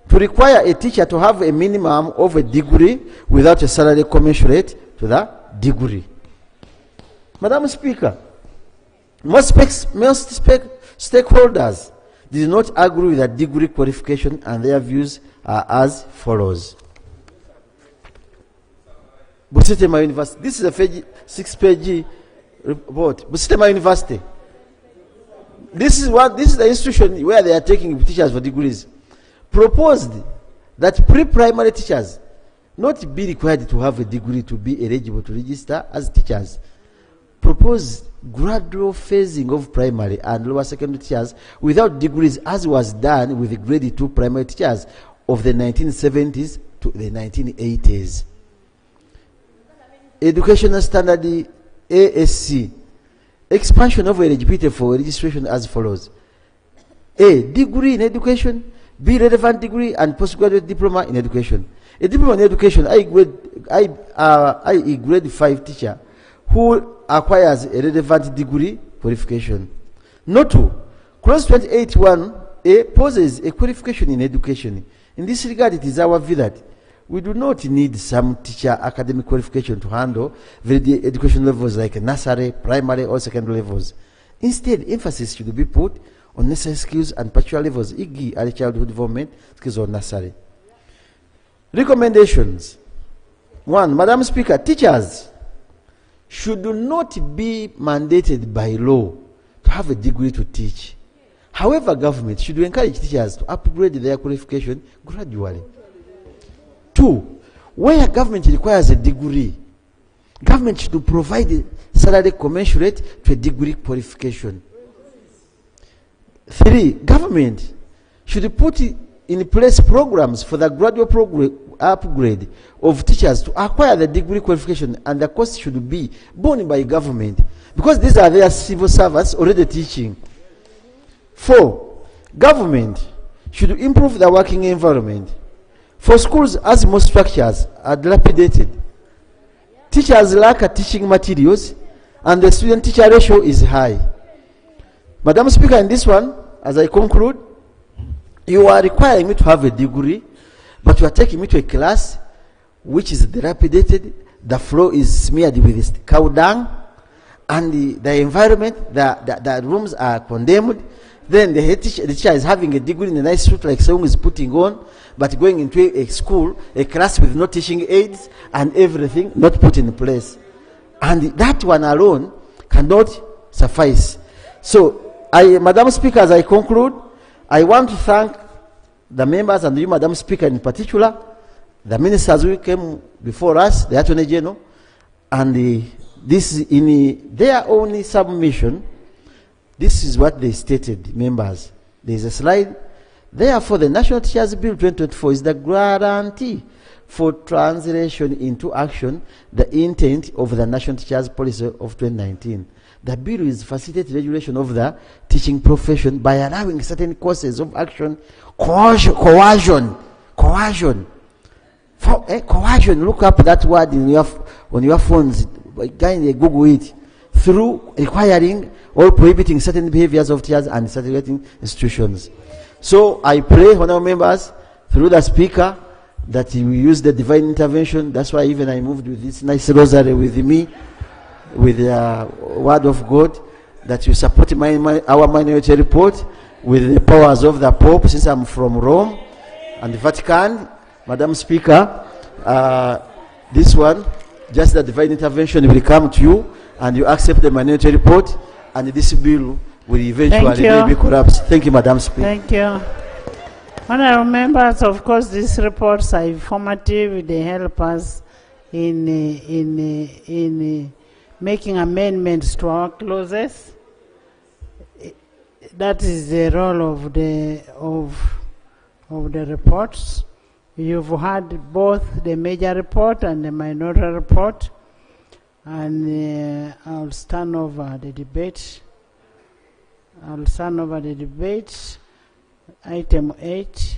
to require a teacher to have a minimum of a degree without a salary commensurate to the degree. Madam Speaker, most stakeholders did not agree with the degree qualification, and their views are as follows. Busitema University. This is a 6-page report. Busitema University. This is the institution where they are taking teachers for degrees. Proposed that pre-primary teachers not be required to have a degree to be eligible to register as teachers. Proposed gradual phasing of primary and lower secondary teachers without degrees, as was done with the grade 2 primary teachers of the 1970s to the 1980s. Educational standard ASC. Expansion of eligibility for registration as follows. A, degree in education. B, relevant degree and postgraduate diploma in education. A diploma in education, i.e. grade 5 teacher who acquires a relevant degree qualification. Note 2, clause 28(1)(a) poses a qualification in education. In this regard, it is our view that we do not need some teacher academic qualification to handle the education levels like nursery, primary, or secondary levels. Instead, emphasis should be put on necessary skills and particular levels, e.g. early childhood development skills or nursery. Recommendations. 1. Madam Speaker, teachers should not be mandated by law to have a degree to teach. However, government should encourage teachers to upgrade their qualification gradually. 2. Where government requires a degree, government should provide a salary commensurate to a degree qualification. 3. Government should put in place programs for the gradual upgrade of teachers to acquire the degree qualification, and the cost should be borne by government because these are their civil servants already teaching. 4. Government should improve the working environment. For schools, as most structures are dilapidated, teachers lack teaching materials, and the student-teacher ratio is high. Madam Speaker, in this one, as I conclude, you are requiring me to have a degree, but you are taking me to a class which is dilapidated, the floor is smeared with cow dung, and the environment, the rooms are condemned. Then the teacher is having a degree in a nice suit like someone is putting on, but going into a school, a class with no teaching aids and everything not put in place. And that one alone cannot suffice. So, Madam Speaker, as I conclude, I want to thank the members and you, Madam Speaker, in particular, the ministers who came before us, the Attorney General, and this in their only submission. This is what they stated, members. There is a slide. Therefore, the National Teachers Bill 2024 is the guarantee for translation into action the intent of the National Teachers Policy of 2019. The bill is facilitate regulation of the teaching profession by allowing certain courses of action, coercion. Coercion, look up that word on your phones, kindly Google it, through requiring or prohibiting certain behaviors of teachers and certain institutions. So I pray, honorable members, through the speaker, that he will use the divine intervention. That's why even I moved with this nice rosary with me, with the word of God, that you support our minority report with the powers of the Pope, since I'm from Rome and the Vatican. Madam Speaker, this one, just the divine intervention will come to you, and you accept the minority report, and this bill will eventually be collapsed. Thank you, Madam Speaker. Thank you. Honorable members, of course, these reports are informative. They help us in making amendments to our clauses. That is the role of the reports. You've had both the major report and the minority report, and I'll stand over the debate. Item 8.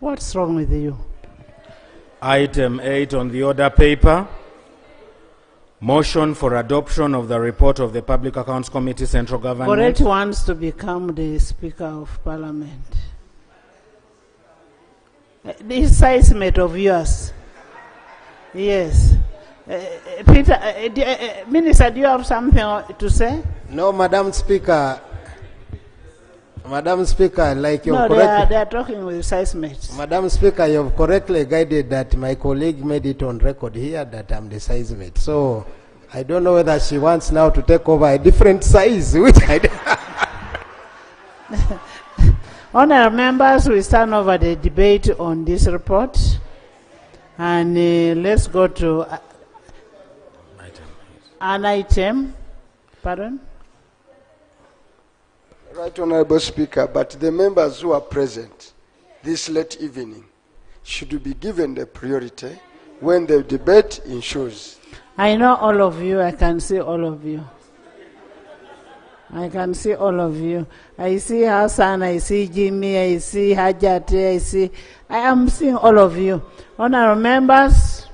What's wrong with you? Item 8 on the order paper. Motion for adoption of the report of the Public Accounts Committee, Central Government. Correct wants to become the Speaker of Parliament. This size mate of yours. Yes. Peter, Minister, do you have something to say? No, Madam Speaker. Madam Speaker, like you've they are talking with size mates. Madam Speaker, you've correctly guided that my colleague made it on record here that I'm the size mate. So I don't know whether she wants now to take over a different size, which I Honourable members, we stand over the debate on this report, and let's go to an item. Pardon? Right, Honorable Speaker, but the members who are present this late evening should be given the priority when the debate ensues. I know all of you. I can see all of you. I see Hassan, I see Jimmy, I see Hajate, I am seeing all of you. Honorable members,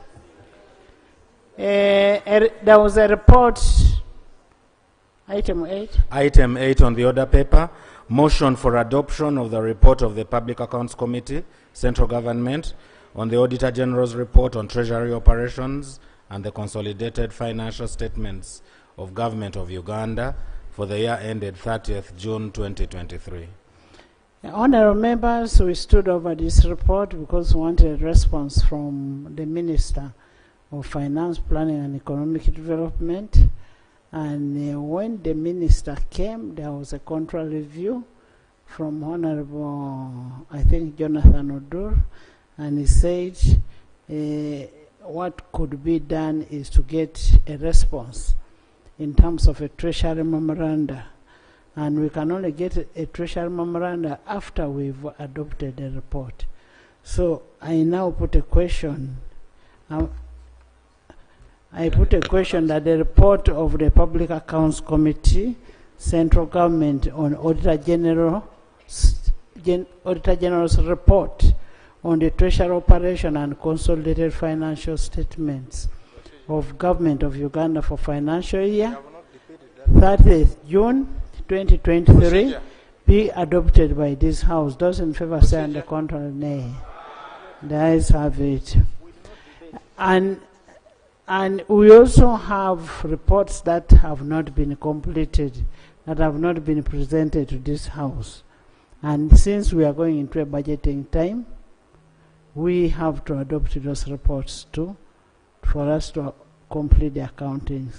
there was a report. Item 8. Item 8 on the order paper. Motion for adoption of the report of the Public Accounts Committee, Central Government, on the Auditor General's report on Treasury operations and the consolidated financial statements of Government of Uganda for the year ended 30th June 2023. Honorable members, we stood over this report because we wanted a response from the Minister of Finance, Planning and Economic Development. And when the minister came, there was a control review from Honorable, I think, Jonathan Odur, and he said what could be done is to get a response in terms of a treasury memoranda. And we can only get a treasury memoranda after we've adopted the report. So I now put a question. I put a question that the report of the Public Accounts Committee, Central Government, on Auditor General's report on the treasury operation and consolidated financial statements of Government of Uganda for financial year 30th June 2023 be adopted by this House. Those in favor say on the contrary, nay. The ayes have it. And we also have reports that have not been completed, that have not been presented to this House. And since we are going into a budgeting time, we have to adopt those reports too, for us to complete the accounting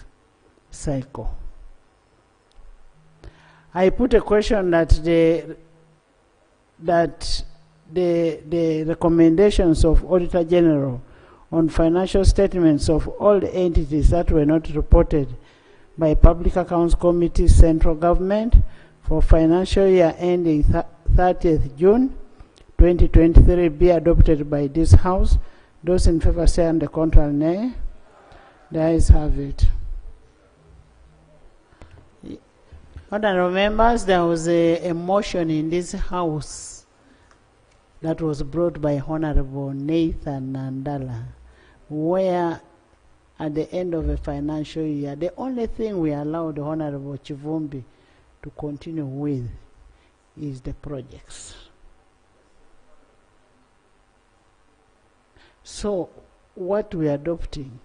cycle. I put a question that the recommendations of Auditor General on financial statements of all the entities that were not reported by Public Accounts Committee, Central Government, for financial year ending 30th June 2023 be adopted by this House. Those in favor say on the contrary, nay. The ayes have it. Honorable members, there was a motion in this house that was brought by Honorable Nathan Nandala, where at the end of a financial year, the only thing we allowed Honorable Chivumbi to continue with is the projects. So what we are adopting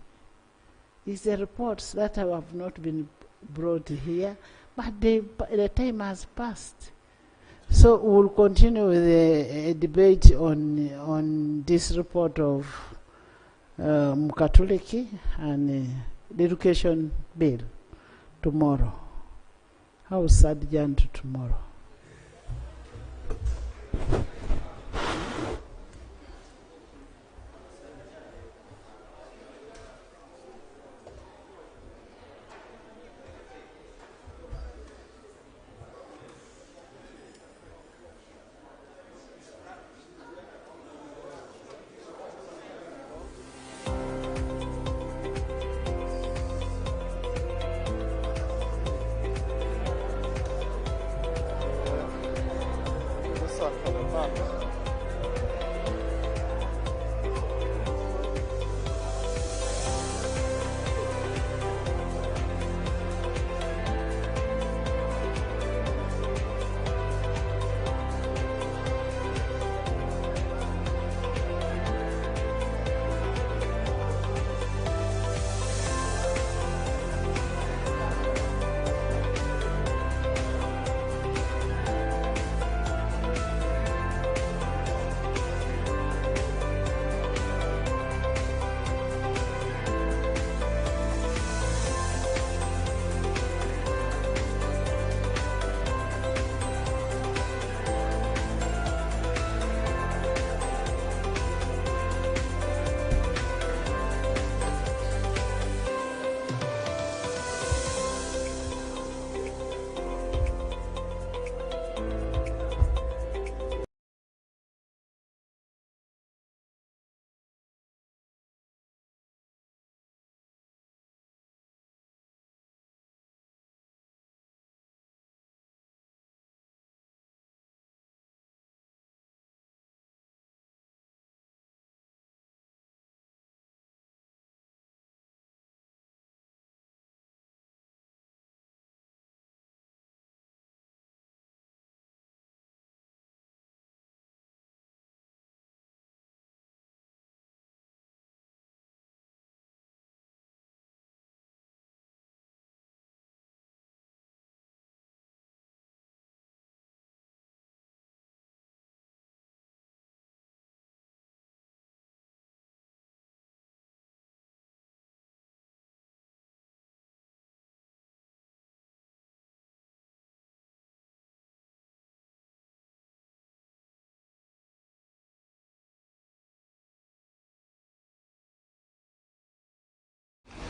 is the reports that have not been brought here, but the time has passed. So we'll continue with a debate on this report of Mukatuliki and the education bill tomorrow. House adjourned to tomorrow.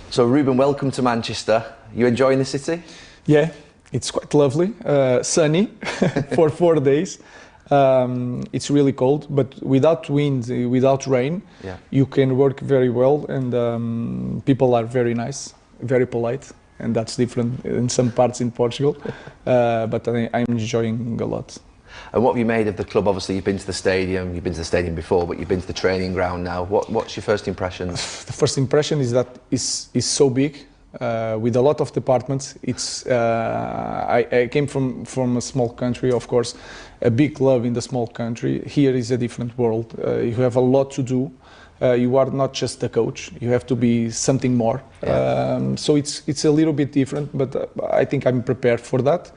So Ruben, welcome to Manchester. You enjoying the city? Yeah, it's quite lovely, sunny for 4 days. It's really cold, but without wind, without rain, you can work very well, and people are very nice, very polite, and that's different in some parts in Portugal, but I'm enjoying a lot. And what have you made of the club? Obviously, you've been to the stadium before, but you've been to the training ground now. What's your first impressions? The first impression is that it's so big, with a lot of departments. I came from a small country, of course, a big club in the small country. Here is a different world. You have a lot to do. You are not just a coach. You have to be something more. So it's a little bit different, but I think I'm prepared for that.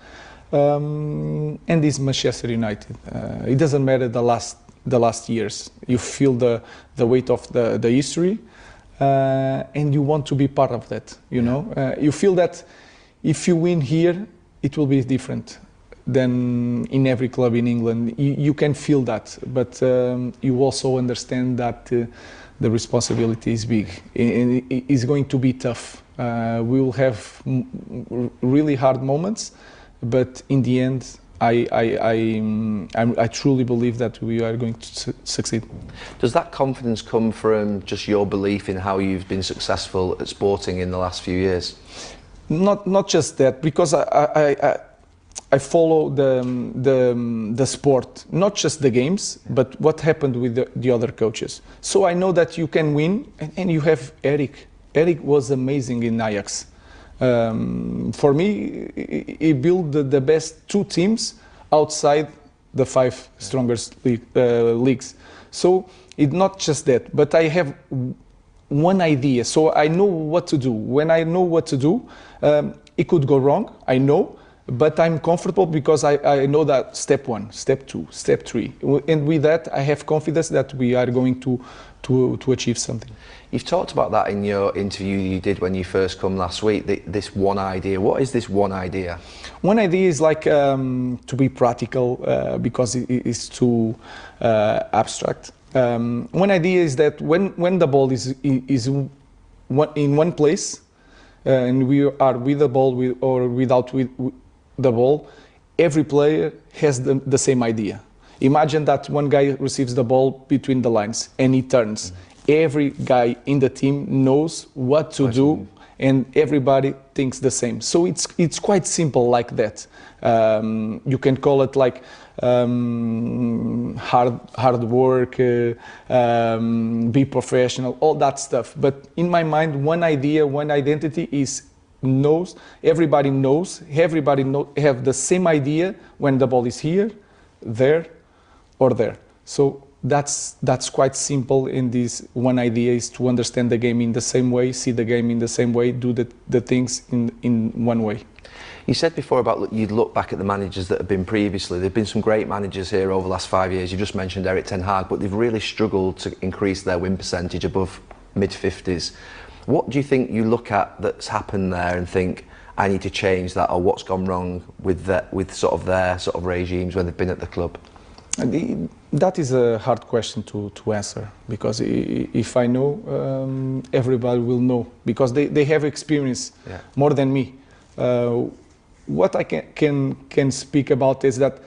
And this Manchester United. It doesn't matter the last years. You feel the weight of the history, and you want to be part of that. You know, you feel that if you win here, it will be different than in every club in England. You can feel that, but you also understand that the responsibility is big. It's going to be tough. We will have really hard moments. But in the end, I truly believe that we are going to succeed. Does that confidence come from just your belief in how you've been successful at Sporting in the last few years? Not just that, because I follow the sport, not just the games, but what happened with the other coaches. So I know that you can win, and you have Eric. Eric was amazing in Ajax. For me, he built the best two teams outside the 5 strongest leagues. So it's not just that, but I have one idea, so I know what to do. When I know what to do, it could go wrong, I know, but I'm comfortable because I know that step 1, step 2, step 3. And with that, I have confidence that we are going to achieve something. You've talked about that in your interview you did when you first come last week, this one idea. What is this one idea? One idea is like to be practical because it is too abstract. One idea is that when the ball is in one place and we are with the ball or without the ball, every player has the same idea. Imagine that one guy receives the ball between the lines and he turns. Every guy in the team knows what to do and everybody thinks the same. So it's quite simple like that. You can call it like hard work, be professional, all that stuff. But in my mind, one idea, one identity is everybody have the same idea when the ball is here, there, or there. So that's quite simple. In this one idea is to understand the game in the same way, see the game in the same way, do the things in one way. You said before about you'd look back at the managers that have been previously. There've been some great managers here over the last 5 years. You just mentioned Erik ten Hag, but they've really struggled to increase their win percentage above mid-50s. What do you think you look at that's happened there and think, I need to change that, or what's gone wrong with their regimes when they've been at the club? That is a hard question to answer, because if I know, everybody will know, because they have experience more than me. What I can speak about is that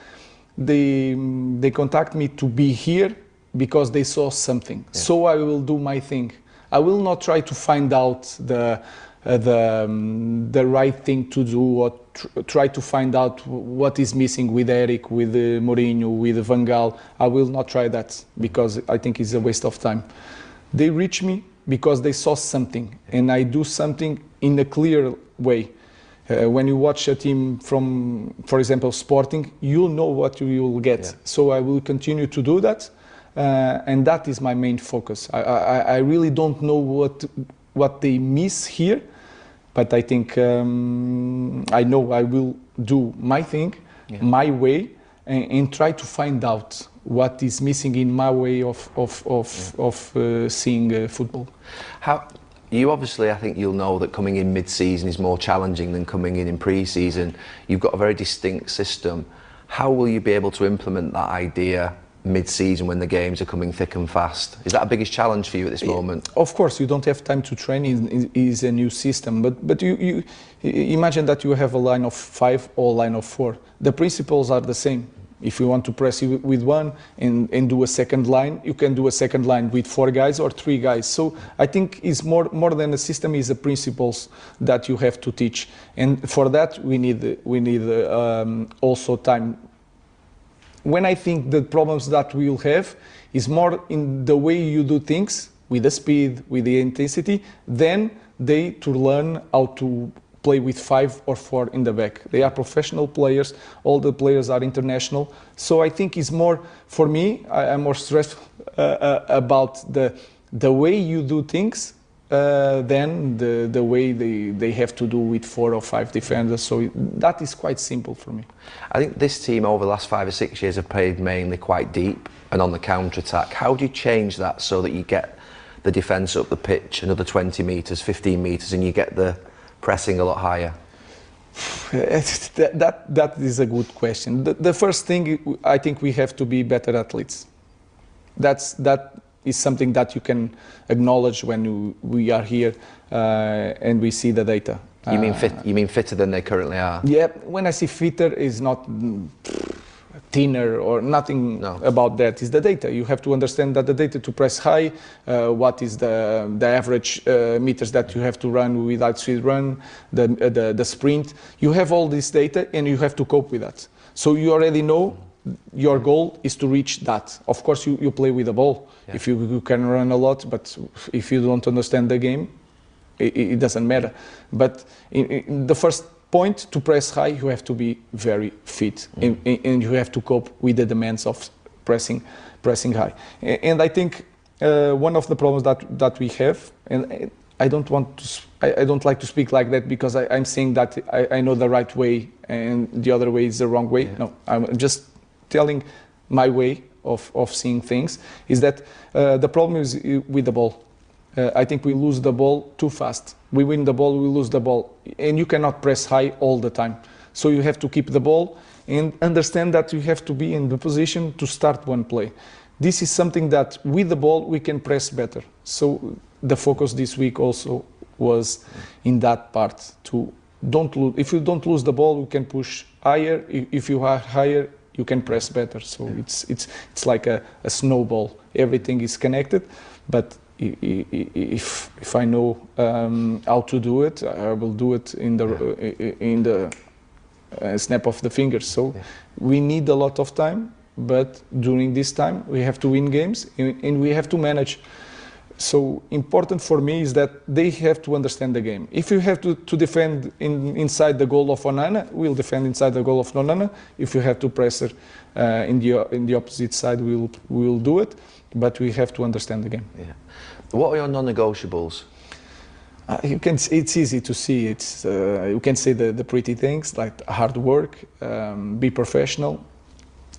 they contact me to be here because they saw something. So I will do my thing. I will not try to find out the right thing to do, or try to find out what is missing with Eric, with Mourinho, with Van Gaal. I will not try that, because I think it's a waste of time. They reach me because they saw something, and I do something in a clear way. When you watch a team from, for example, Sporting, you'll know what you will get. So I will continue to do that, and that is my main focus. I really don't know what they miss here, but I think I know I will do my thing, my way, and try to find out what is missing in my way of seeing football. You obviously, I think you'll know that coming in mid-season is more challenging than coming in pre-season. You've got a very distinct system. How will you be able to implement that idea mid-season when the games are coming thick and fast? Is that the biggest challenge for you at this moment? Of course, you don't have time to train. Is a new system, but you imagine that you have a line of 5 or a line of 4. The principles are the same. If you want to press with one and do a second line, you can do a second line with 4 guys or 3 guys. So I think it's more than a system, is the principles that you have to teach, and for that we need also time. When I think the problems that we will have is more in the way you do things, with the speed, with the intensity, than to learn how to play with 5 or 4 in the back. They are professional players, all the players are international. So I think it's more, for me, I'm more stressed about the way you do things than the way they have to do with 4 or 5 defenders. So that is quite simple for me. I think this team over the last 5 or 6 years have played mainly quite deep and on the counter-attack. How do you change that so that you get the defence up the pitch another 20 metres, 15 metres, and you get the pressing a lot higher? That is a good question. The first thing, I think we have to be better athletes. That is something that you can acknowledge when we are here and we see the data. You mean fitter than they currently are? Yeah, when I see fitter, is not thinner or nothing about that. It's the data. You have to understand that the data to press high, what is the average meters that you have to run without speed run, the sprint. You have all this data and you have to cope with that. So you already know your goal is to reach that. Of course, you play with the ball. Yeah. If you can run a lot, but if you don't understand the game, it doesn't matter. But in the first point, to press high, you have to be very fit, and you have to cope with the demands of pressing high. And I think one of the problems that we have, and I don't like to speak like that because I'm saying that I know the right way and the other way is the wrong way. Yeah. No, I'm just telling my way of seeing things, is that the problem is with the ball. I think we lose the ball too fast. We win the ball, we lose the ball. And you cannot press high all the time. So you have to keep the ball and understand that you have to be in the position to start one play. This is something that with the ball we can press better. So the focus this week also was in that part. If you don't lose the ball, you can push higher. If you are higher, you can press better. So it's like a snowball. Everything is connected, but if I know how to do it, I will do it in the snap of the fingers. So we need a lot of time, but during this time we have to win games and we have to manage. So important for me is that they have to understand the game. If you have to defend inside the goal of Onana, we'll defend inside the goal of Onana. If you have to pressure in the opposite side, we'll do it. But we have to understand the game. Yeah. What are your non-negotiables? It's easy to see. You can say the pretty things like hard work, be professional.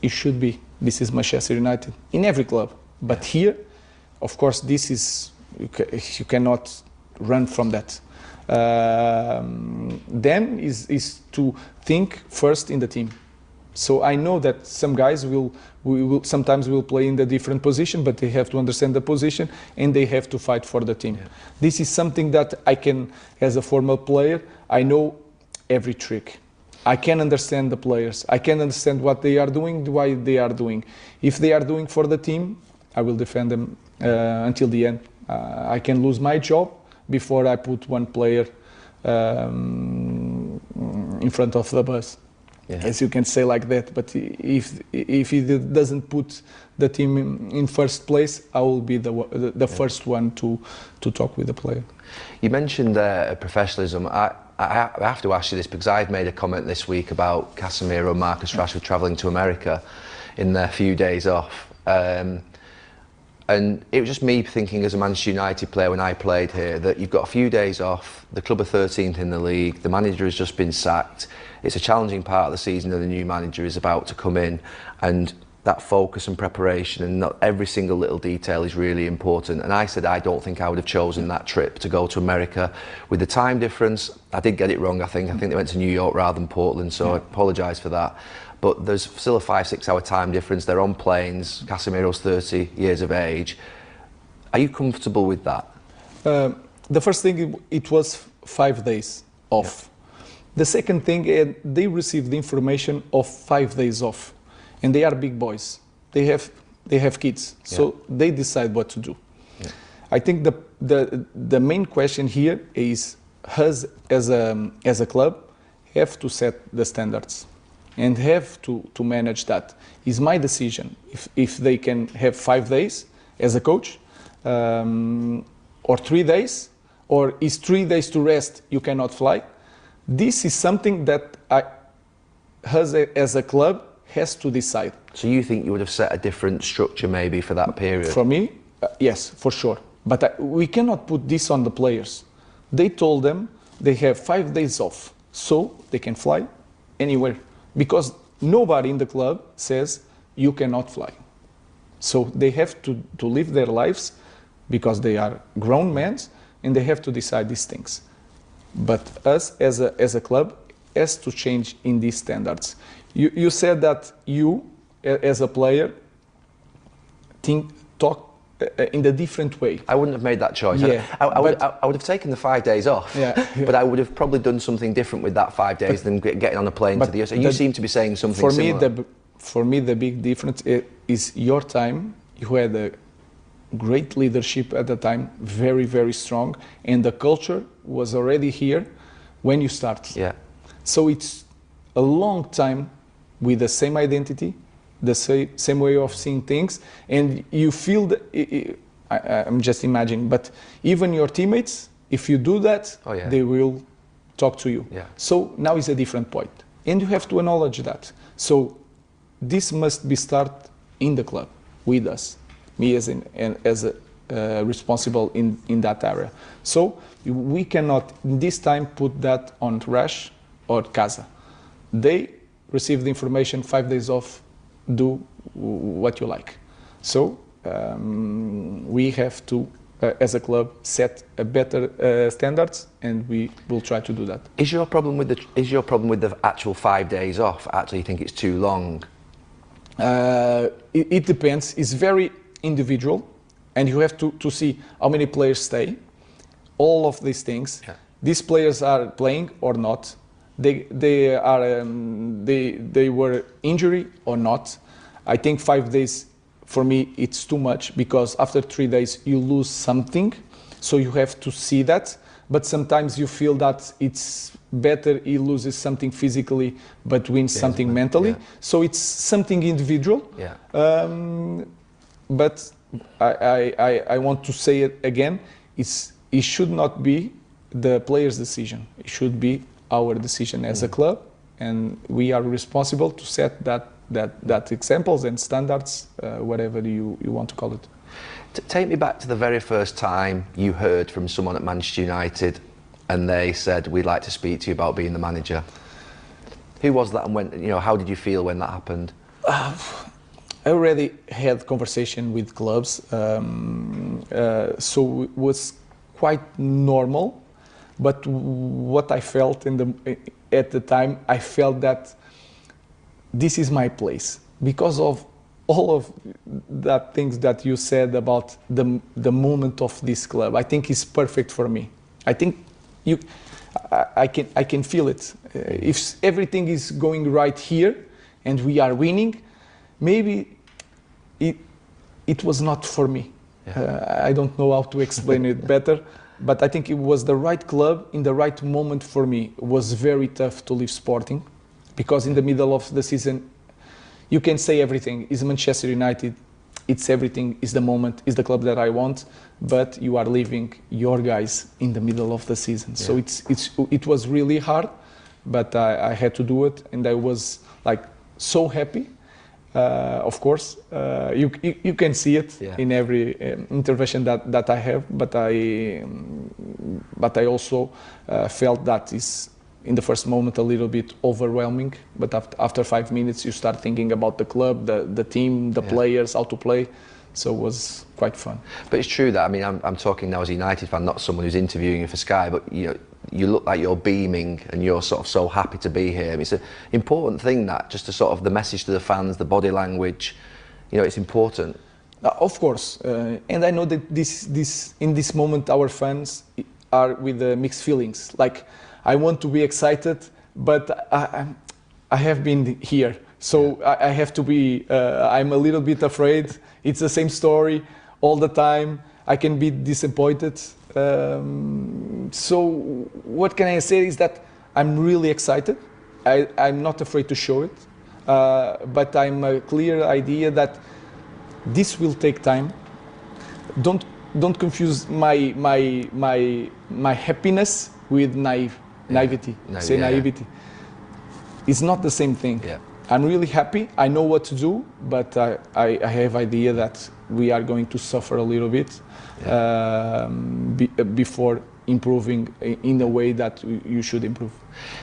It should be. This is Manchester United in every club, but here, of course, this is you cannot run from that. Then is to think first in the team. So I know that some guys sometimes will play in the different position, but they have to understand the position and they have to fight for the team. Yeah. This is something that I can, as a former player, I know every trick. I can understand the players. I can understand what they are doing, why they are doing. If they are doing for the team, I will defend them until the end. I can lose my job before I put one player in front of the bus. Yeah. As you can say like that, but if he doesn't put the team in first place, I will be the first one to talk with the player. You mentioned professionalism. I have to ask you this because I've made a comment this week about Casemiro and Marcus Rashford travelling to America in their few days off. And it was just me thinking as a Manchester United player when I played here that you've got a few days off, the club are 13th in the league, the manager has just been sacked. It's a challenging part of the season and the new manager is about to come in, and that focus and preparation and not every single little detail is really important. And I said I don't think I would have chosen that trip to go to America. With the time difference, I did get it wrong, I think they went to New York rather than Portland, so I apologise for that. But there's still a 5-6 hour time difference. They're on planes. Casemiro's 30 years of age. Are you comfortable with that? The first thing, it was 5 days off. Yeah. The second thing, they received the information of 5 days off, and they are big boys. They have kids, so they decide what to do. Yeah. I think the main question here is us as a club have to set the standards and have to manage that. It's my decision if they can have 5 days as a coach, or 3 days, or is 3 days to rest, you cannot fly. This is something that us as a club has to decide. So you think you would have set a different structure maybe for that period? For me, yes, for sure. But we cannot put this on the players. They told them they have 5 days off, so they can fly anywhere. Because nobody in the club says you cannot fly. So they have to live their lives because they are grown men and they have to decide these things. But us as a club has to change in these standards. You said that you as a player talk in a different way. I wouldn't have made that choice. Yeah, I would have taken the 5 days off, but I would have probably done something different with that 5 days than getting on a plane to the US. You seem to be saying something similar. For me, for me, the big difference is your time. You had a great leadership at the time, very, very strong, and the culture was already here when you start. Yeah. So it's a long time with the same identity, the same way of seeing things, and you feel that, I'm just imagining, but even your teammates, if you do that, they will talk to you. Yeah. So now is a different point, and you have to acknowledge that. So this must be start in the club with us, me as a responsible in that area. So we cannot this time put that on Rash or Casa. They receive the information, 5 days off, do what you like. So we have to, as a club, set a better standards, and we will try to do that. Is your problem with the actual 5 days off? Actually, you think it's too long? It depends. It's very individual, and you have to see how many players stay. All of these things. Yeah. These players are playing or not. They were injury or not. I think 5 days for me it's too much, because after 3 days you lose something, so you have to see that. But sometimes you feel that it's better he loses something physically but wins something mentally. Yeah. So it's something individual. Yeah. But I want to say it again. It should not be the player's decision. It should be our decision as a club, and we are responsible to set that examples and standards, whatever you want to call it. Take me back to the very first time you heard from someone at Manchester United and they said, we'd like to speak to you about being the manager. Who was that, and when, how did you feel when that happened? I already had conversation with clubs, so it was quite normal. But what I felt at the time, I felt that this is my place, because of all of that things that you said about the moment of this club. I think it's perfect for me. I think I can feel it. If everything is going right here and we are winning, maybe it was not for me. Yeah. I don't know how to explain it better, but I think it was the right club in the right moment for me. It was very tough to leave Sporting, because in the middle of the season, you can say everything. It's Manchester United, it's everything, it's the moment, it's the club that I want, but you are leaving your guys in the middle of the season. Yeah. So it was really hard, but I had to do it, and I was like so happy. Of course, you can see it in every intervention that I have, but I also felt that is in the first moment a little bit overwhelming. But after 5 minutes, you start thinking about the club, the team, the players, how to play. So it was quite fun. But it's true that, I mean, I'm talking now as a United fan, not someone who's interviewing you for Sky, but you look like you're beaming and you're sort of so happy to be here. I mean, it's an important thing, that just to sort of the message to the fans, the body language, it's important. Of course, and I know that this in this moment our fans are with mixed feelings. Like, I want to be excited, but I have been here, so I have to be. I'm a little bit afraid. It's the same story all the time. I can be disappointed. So what can I say is that I'm really excited. I'm not afraid to show it, but I'm a clear idea that this will take time. Don't confuse my happiness with naivety. Naivety. It's not the same thing. Yeah. I'm really happy. I know what to do, but I have idea that we are going to suffer a little bit before improving in a way that you should improve.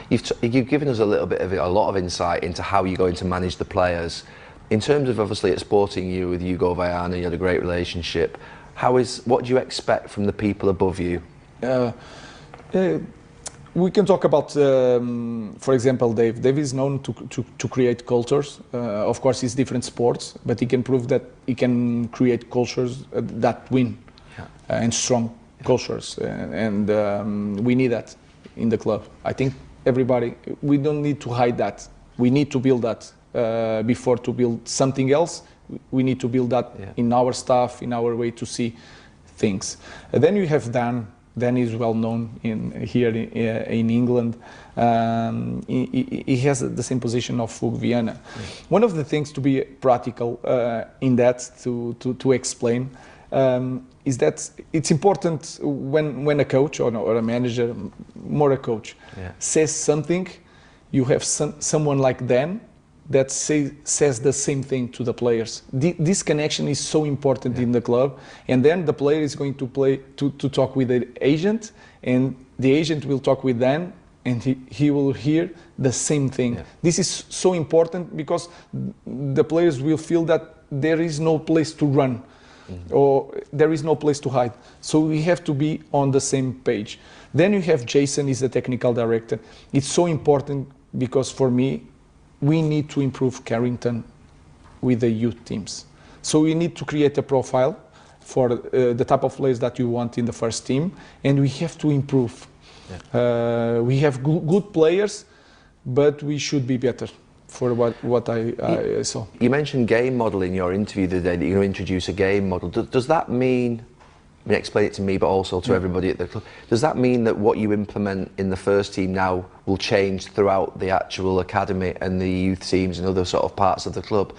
You've given us a lot of insight into how you're going to manage the players. In terms of, obviously, at Sporting, you with Hugo Viana, you had a great relationship. What do you expect from the people above you? We can talk about, for example, Dave. Dave is known to create cultures. Of course, it's different sports, but he can prove that he can create cultures that win, and strong cultures. And we need that in the club. I think everybody, we don't need to hide that. We need to build that. before to build something else. We need to build that in our staff, in our way to see things. And then you have Dan. Dan is well known here in England. He has the same position of Hugo Viana. One of the things, to be practical in that, to explain, is that it's important when a coach or a manager, more a coach, says something, you have someone like Dan that says the same thing to the players. This connection is so important in the club, and then the player is going to talk with the agent, and the agent will talk with Dan, and he will hear the same thing. This is so important because the players will feel that there is no place to run, or there is no place to hide. So we have to be on the same page. Then you have Jason, is the technical director. It's so important because for me, we need to improve Carrington with the youth teams. So we need to create a profile for the type of players that you want in the first team, and we have to improve. We have good players, but we should be better for what I saw. You mentioned game model in your interview the day, that you're going to introduce a game model. Does that mean, I mean, explain it to me, but also to everybody at the club, does that mean that what you implement in the first team now will change throughout the actual academy and the youth teams and other sort of parts of the club?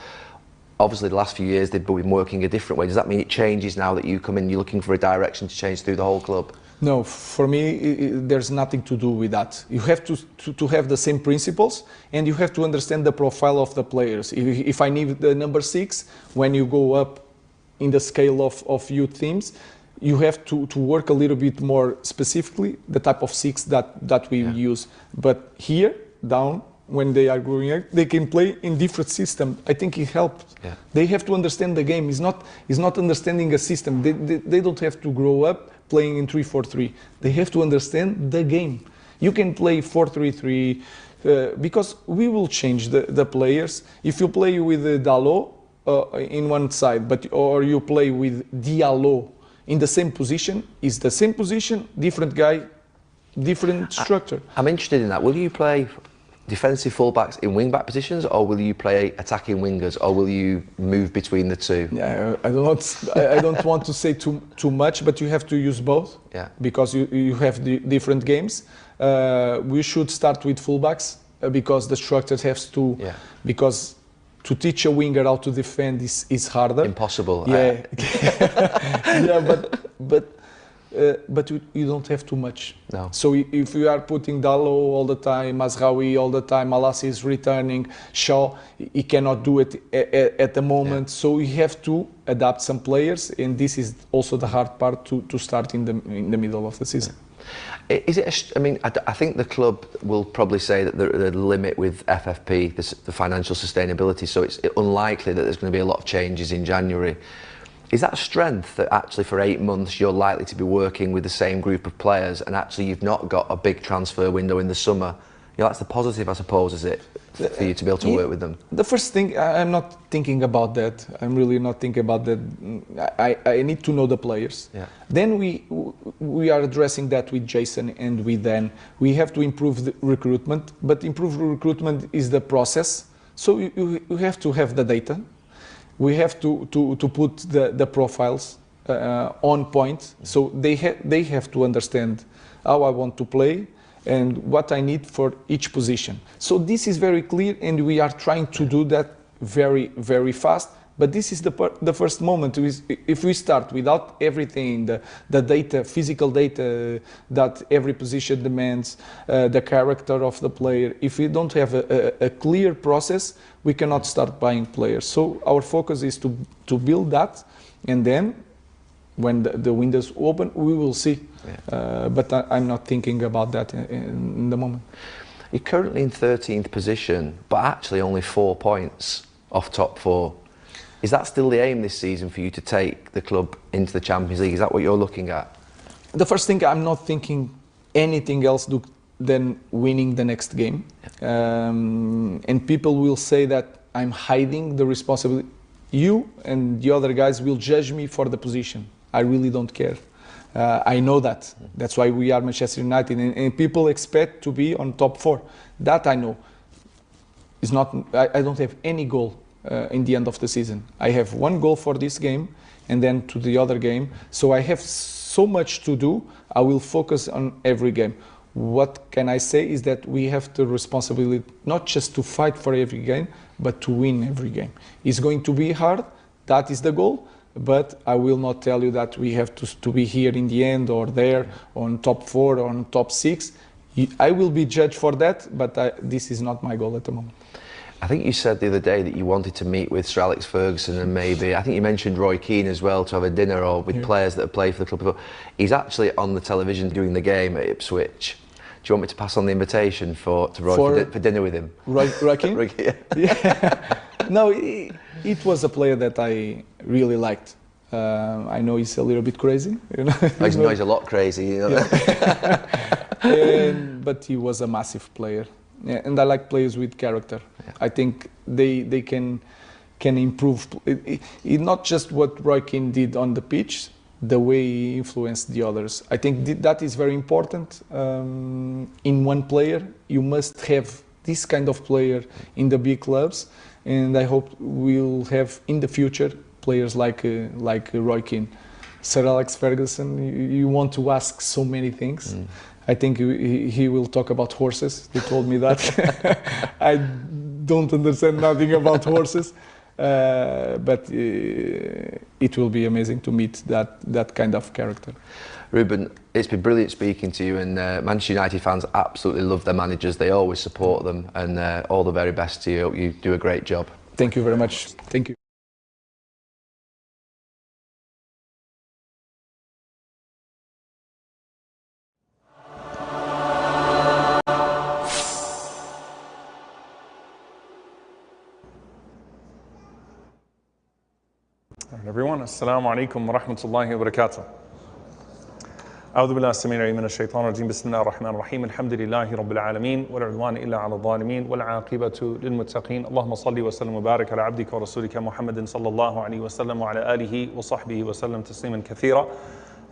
Obviously, the last few years they've been working a different way. Does that mean it changes now that you come in, you're looking for a direction to change through the whole club? No, for me, there's nothing to do with that. You have to have the same principles, and you have to understand the profile of the players. If I need the number 6, when you go up in the scale of youth teams, you have to work a little bit more specifically the type of 6 that we use. But here, down, when they are growing up, they can play in different systems. I think it helps. They have to understand the game. It's not understanding a system. They don't have to grow up playing in 3-4-3. They have to understand the game. You can play 4-3-3 because we will change the players. If you play with Dalot in one side, or you play with Diallo in the same position, is the same position, different guy, different structure. I'm interested in that. Will you play defensive fullbacks in wing-back positions, or will you play attacking wingers, or will you move between the two? Yeah, I don't want to say too much, but you have to use both. Yeah. Because you have the different games. We should start with fullbacks because the structure has to. Yeah. Because to teach a winger how to defend is harder. Impossible. Yeah. Yeah, but you don't have too much. No. So if you are putting Dalot all the time, Mazraoui all the time, Malassi is returning, Shaw, he cannot do it at the moment. Yeah. So you have to adapt some players, and this is also the hard part to start in the middle of the season. Yeah. Is it? I mean, I think the club will probably say that the limit with FFP, the financial sustainability. So it's unlikely that there's going to be a lot of changes in January. Is that a strength that actually for 8 months you're likely to be working with the same group of players, and actually you've not got a big transfer window in the summer? You know, that's the positive, I suppose, is it, for you to be able to work with them? The first thing, I'm not thinking about that. I'm really not thinking about that. I need to know the players. Yeah. Then we are addressing that with Jason and with Dan. We have to improve the recruitment, but improve recruitment is the process. So you have to have the data. We have to put the profiles on point, so they have to understand how I want to play and what I need for each position. So this is very clear, and we are trying to do that very, very fast. But this is the first moment. If we start without everything, the data, physical data that every position demands, the character of the player, if we don't have a clear process, we cannot start buying players. So our focus is to build that, and then when the windows open, we will see. Yeah. But I'm not thinking about that in the moment. You're currently in 13th position, but actually only 4 points off top 4. Is that still the aim this season for you to take the club into the Champions League? Is that what you're looking at? The first thing, I'm not thinking anything else than winning the next game. And people will say that I'm hiding the responsibility. You and the other guys will judge me for the position. I really don't care. I know that. That's why we are Manchester United. And people expect to be on top 4. That I know. It's not, I don't have any goal in the end of the season. I have one goal for this game and then to the other game. So I have so much to do. I will focus on every game. What can I say is that we have the responsibility not just to fight for every game, but to win every game. It's going to be hard, that is the goal, but I will not tell you that we have to be here in the end or there on top 4 or on top 6. I will be judged for that, but this is not my goal at the moment. I think you said the other day that you wanted to meet with Sir Alex Ferguson and maybe, I think you mentioned Roy Keane as well, to have a dinner or with players that have played for the club before. He's actually on the television doing the game at Ipswich. Do you want me to pass on the invitation to Roy for dinner with him? Roy Keane? Yeah. No, it was a player that I really liked. I know he's a little bit crazy. You know? He's a lot crazy. You know? Yeah. But he was a massive player. Yeah, and I like players with character. Yeah. I think they can improve. Not just what Roy Keane did on the pitch, the way he influenced the others. I think that is very important. In one player, you must have this kind of player in the big clubs, and I hope we'll have in the future players like Roy Keane. Sir Alex Ferguson, you want to ask so many things. I think he will talk about horses. He told me that. I don't understand nothing about horses, but it will be amazing to meet that kind of character. Ruben, it's been brilliant speaking to you, and Manchester United fans absolutely love their managers. They always support them, and all the very best to you. You do a great job. Thank you very much. Thank you. Everyone, Assalamu alaikum wa rahmatullahi wa barakatuh. أعوذ بالله السميع العليم من الشيطان الرجيم بسم الله الرحمن الرحيم الحمد لله رب العالمين ولا عدوان إلا على الظالمين والعاقبة للمتقين اللهم صل وسلم وبارك على عبدك ورسولك محمد صلى الله عليه وسلم وعلى آله وصحبه وسلم تسليما كثيرا.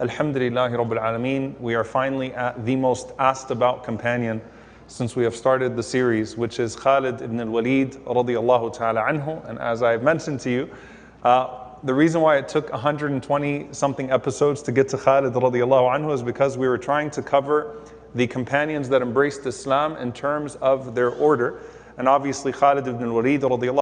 الحمد لله رب العالمين. We are finally at the most asked about companion since we have started the series, which is Khalid ibn al-Walid radiyallahu ta'ala anhu. And as I have mentioned to you, the reason why it took 120 something episodes to get to Khalid radiallahu anhu is because we were trying to cover the companions that embraced Islam in terms of their order. And obviously Khalid ibn al-Walid radiallahu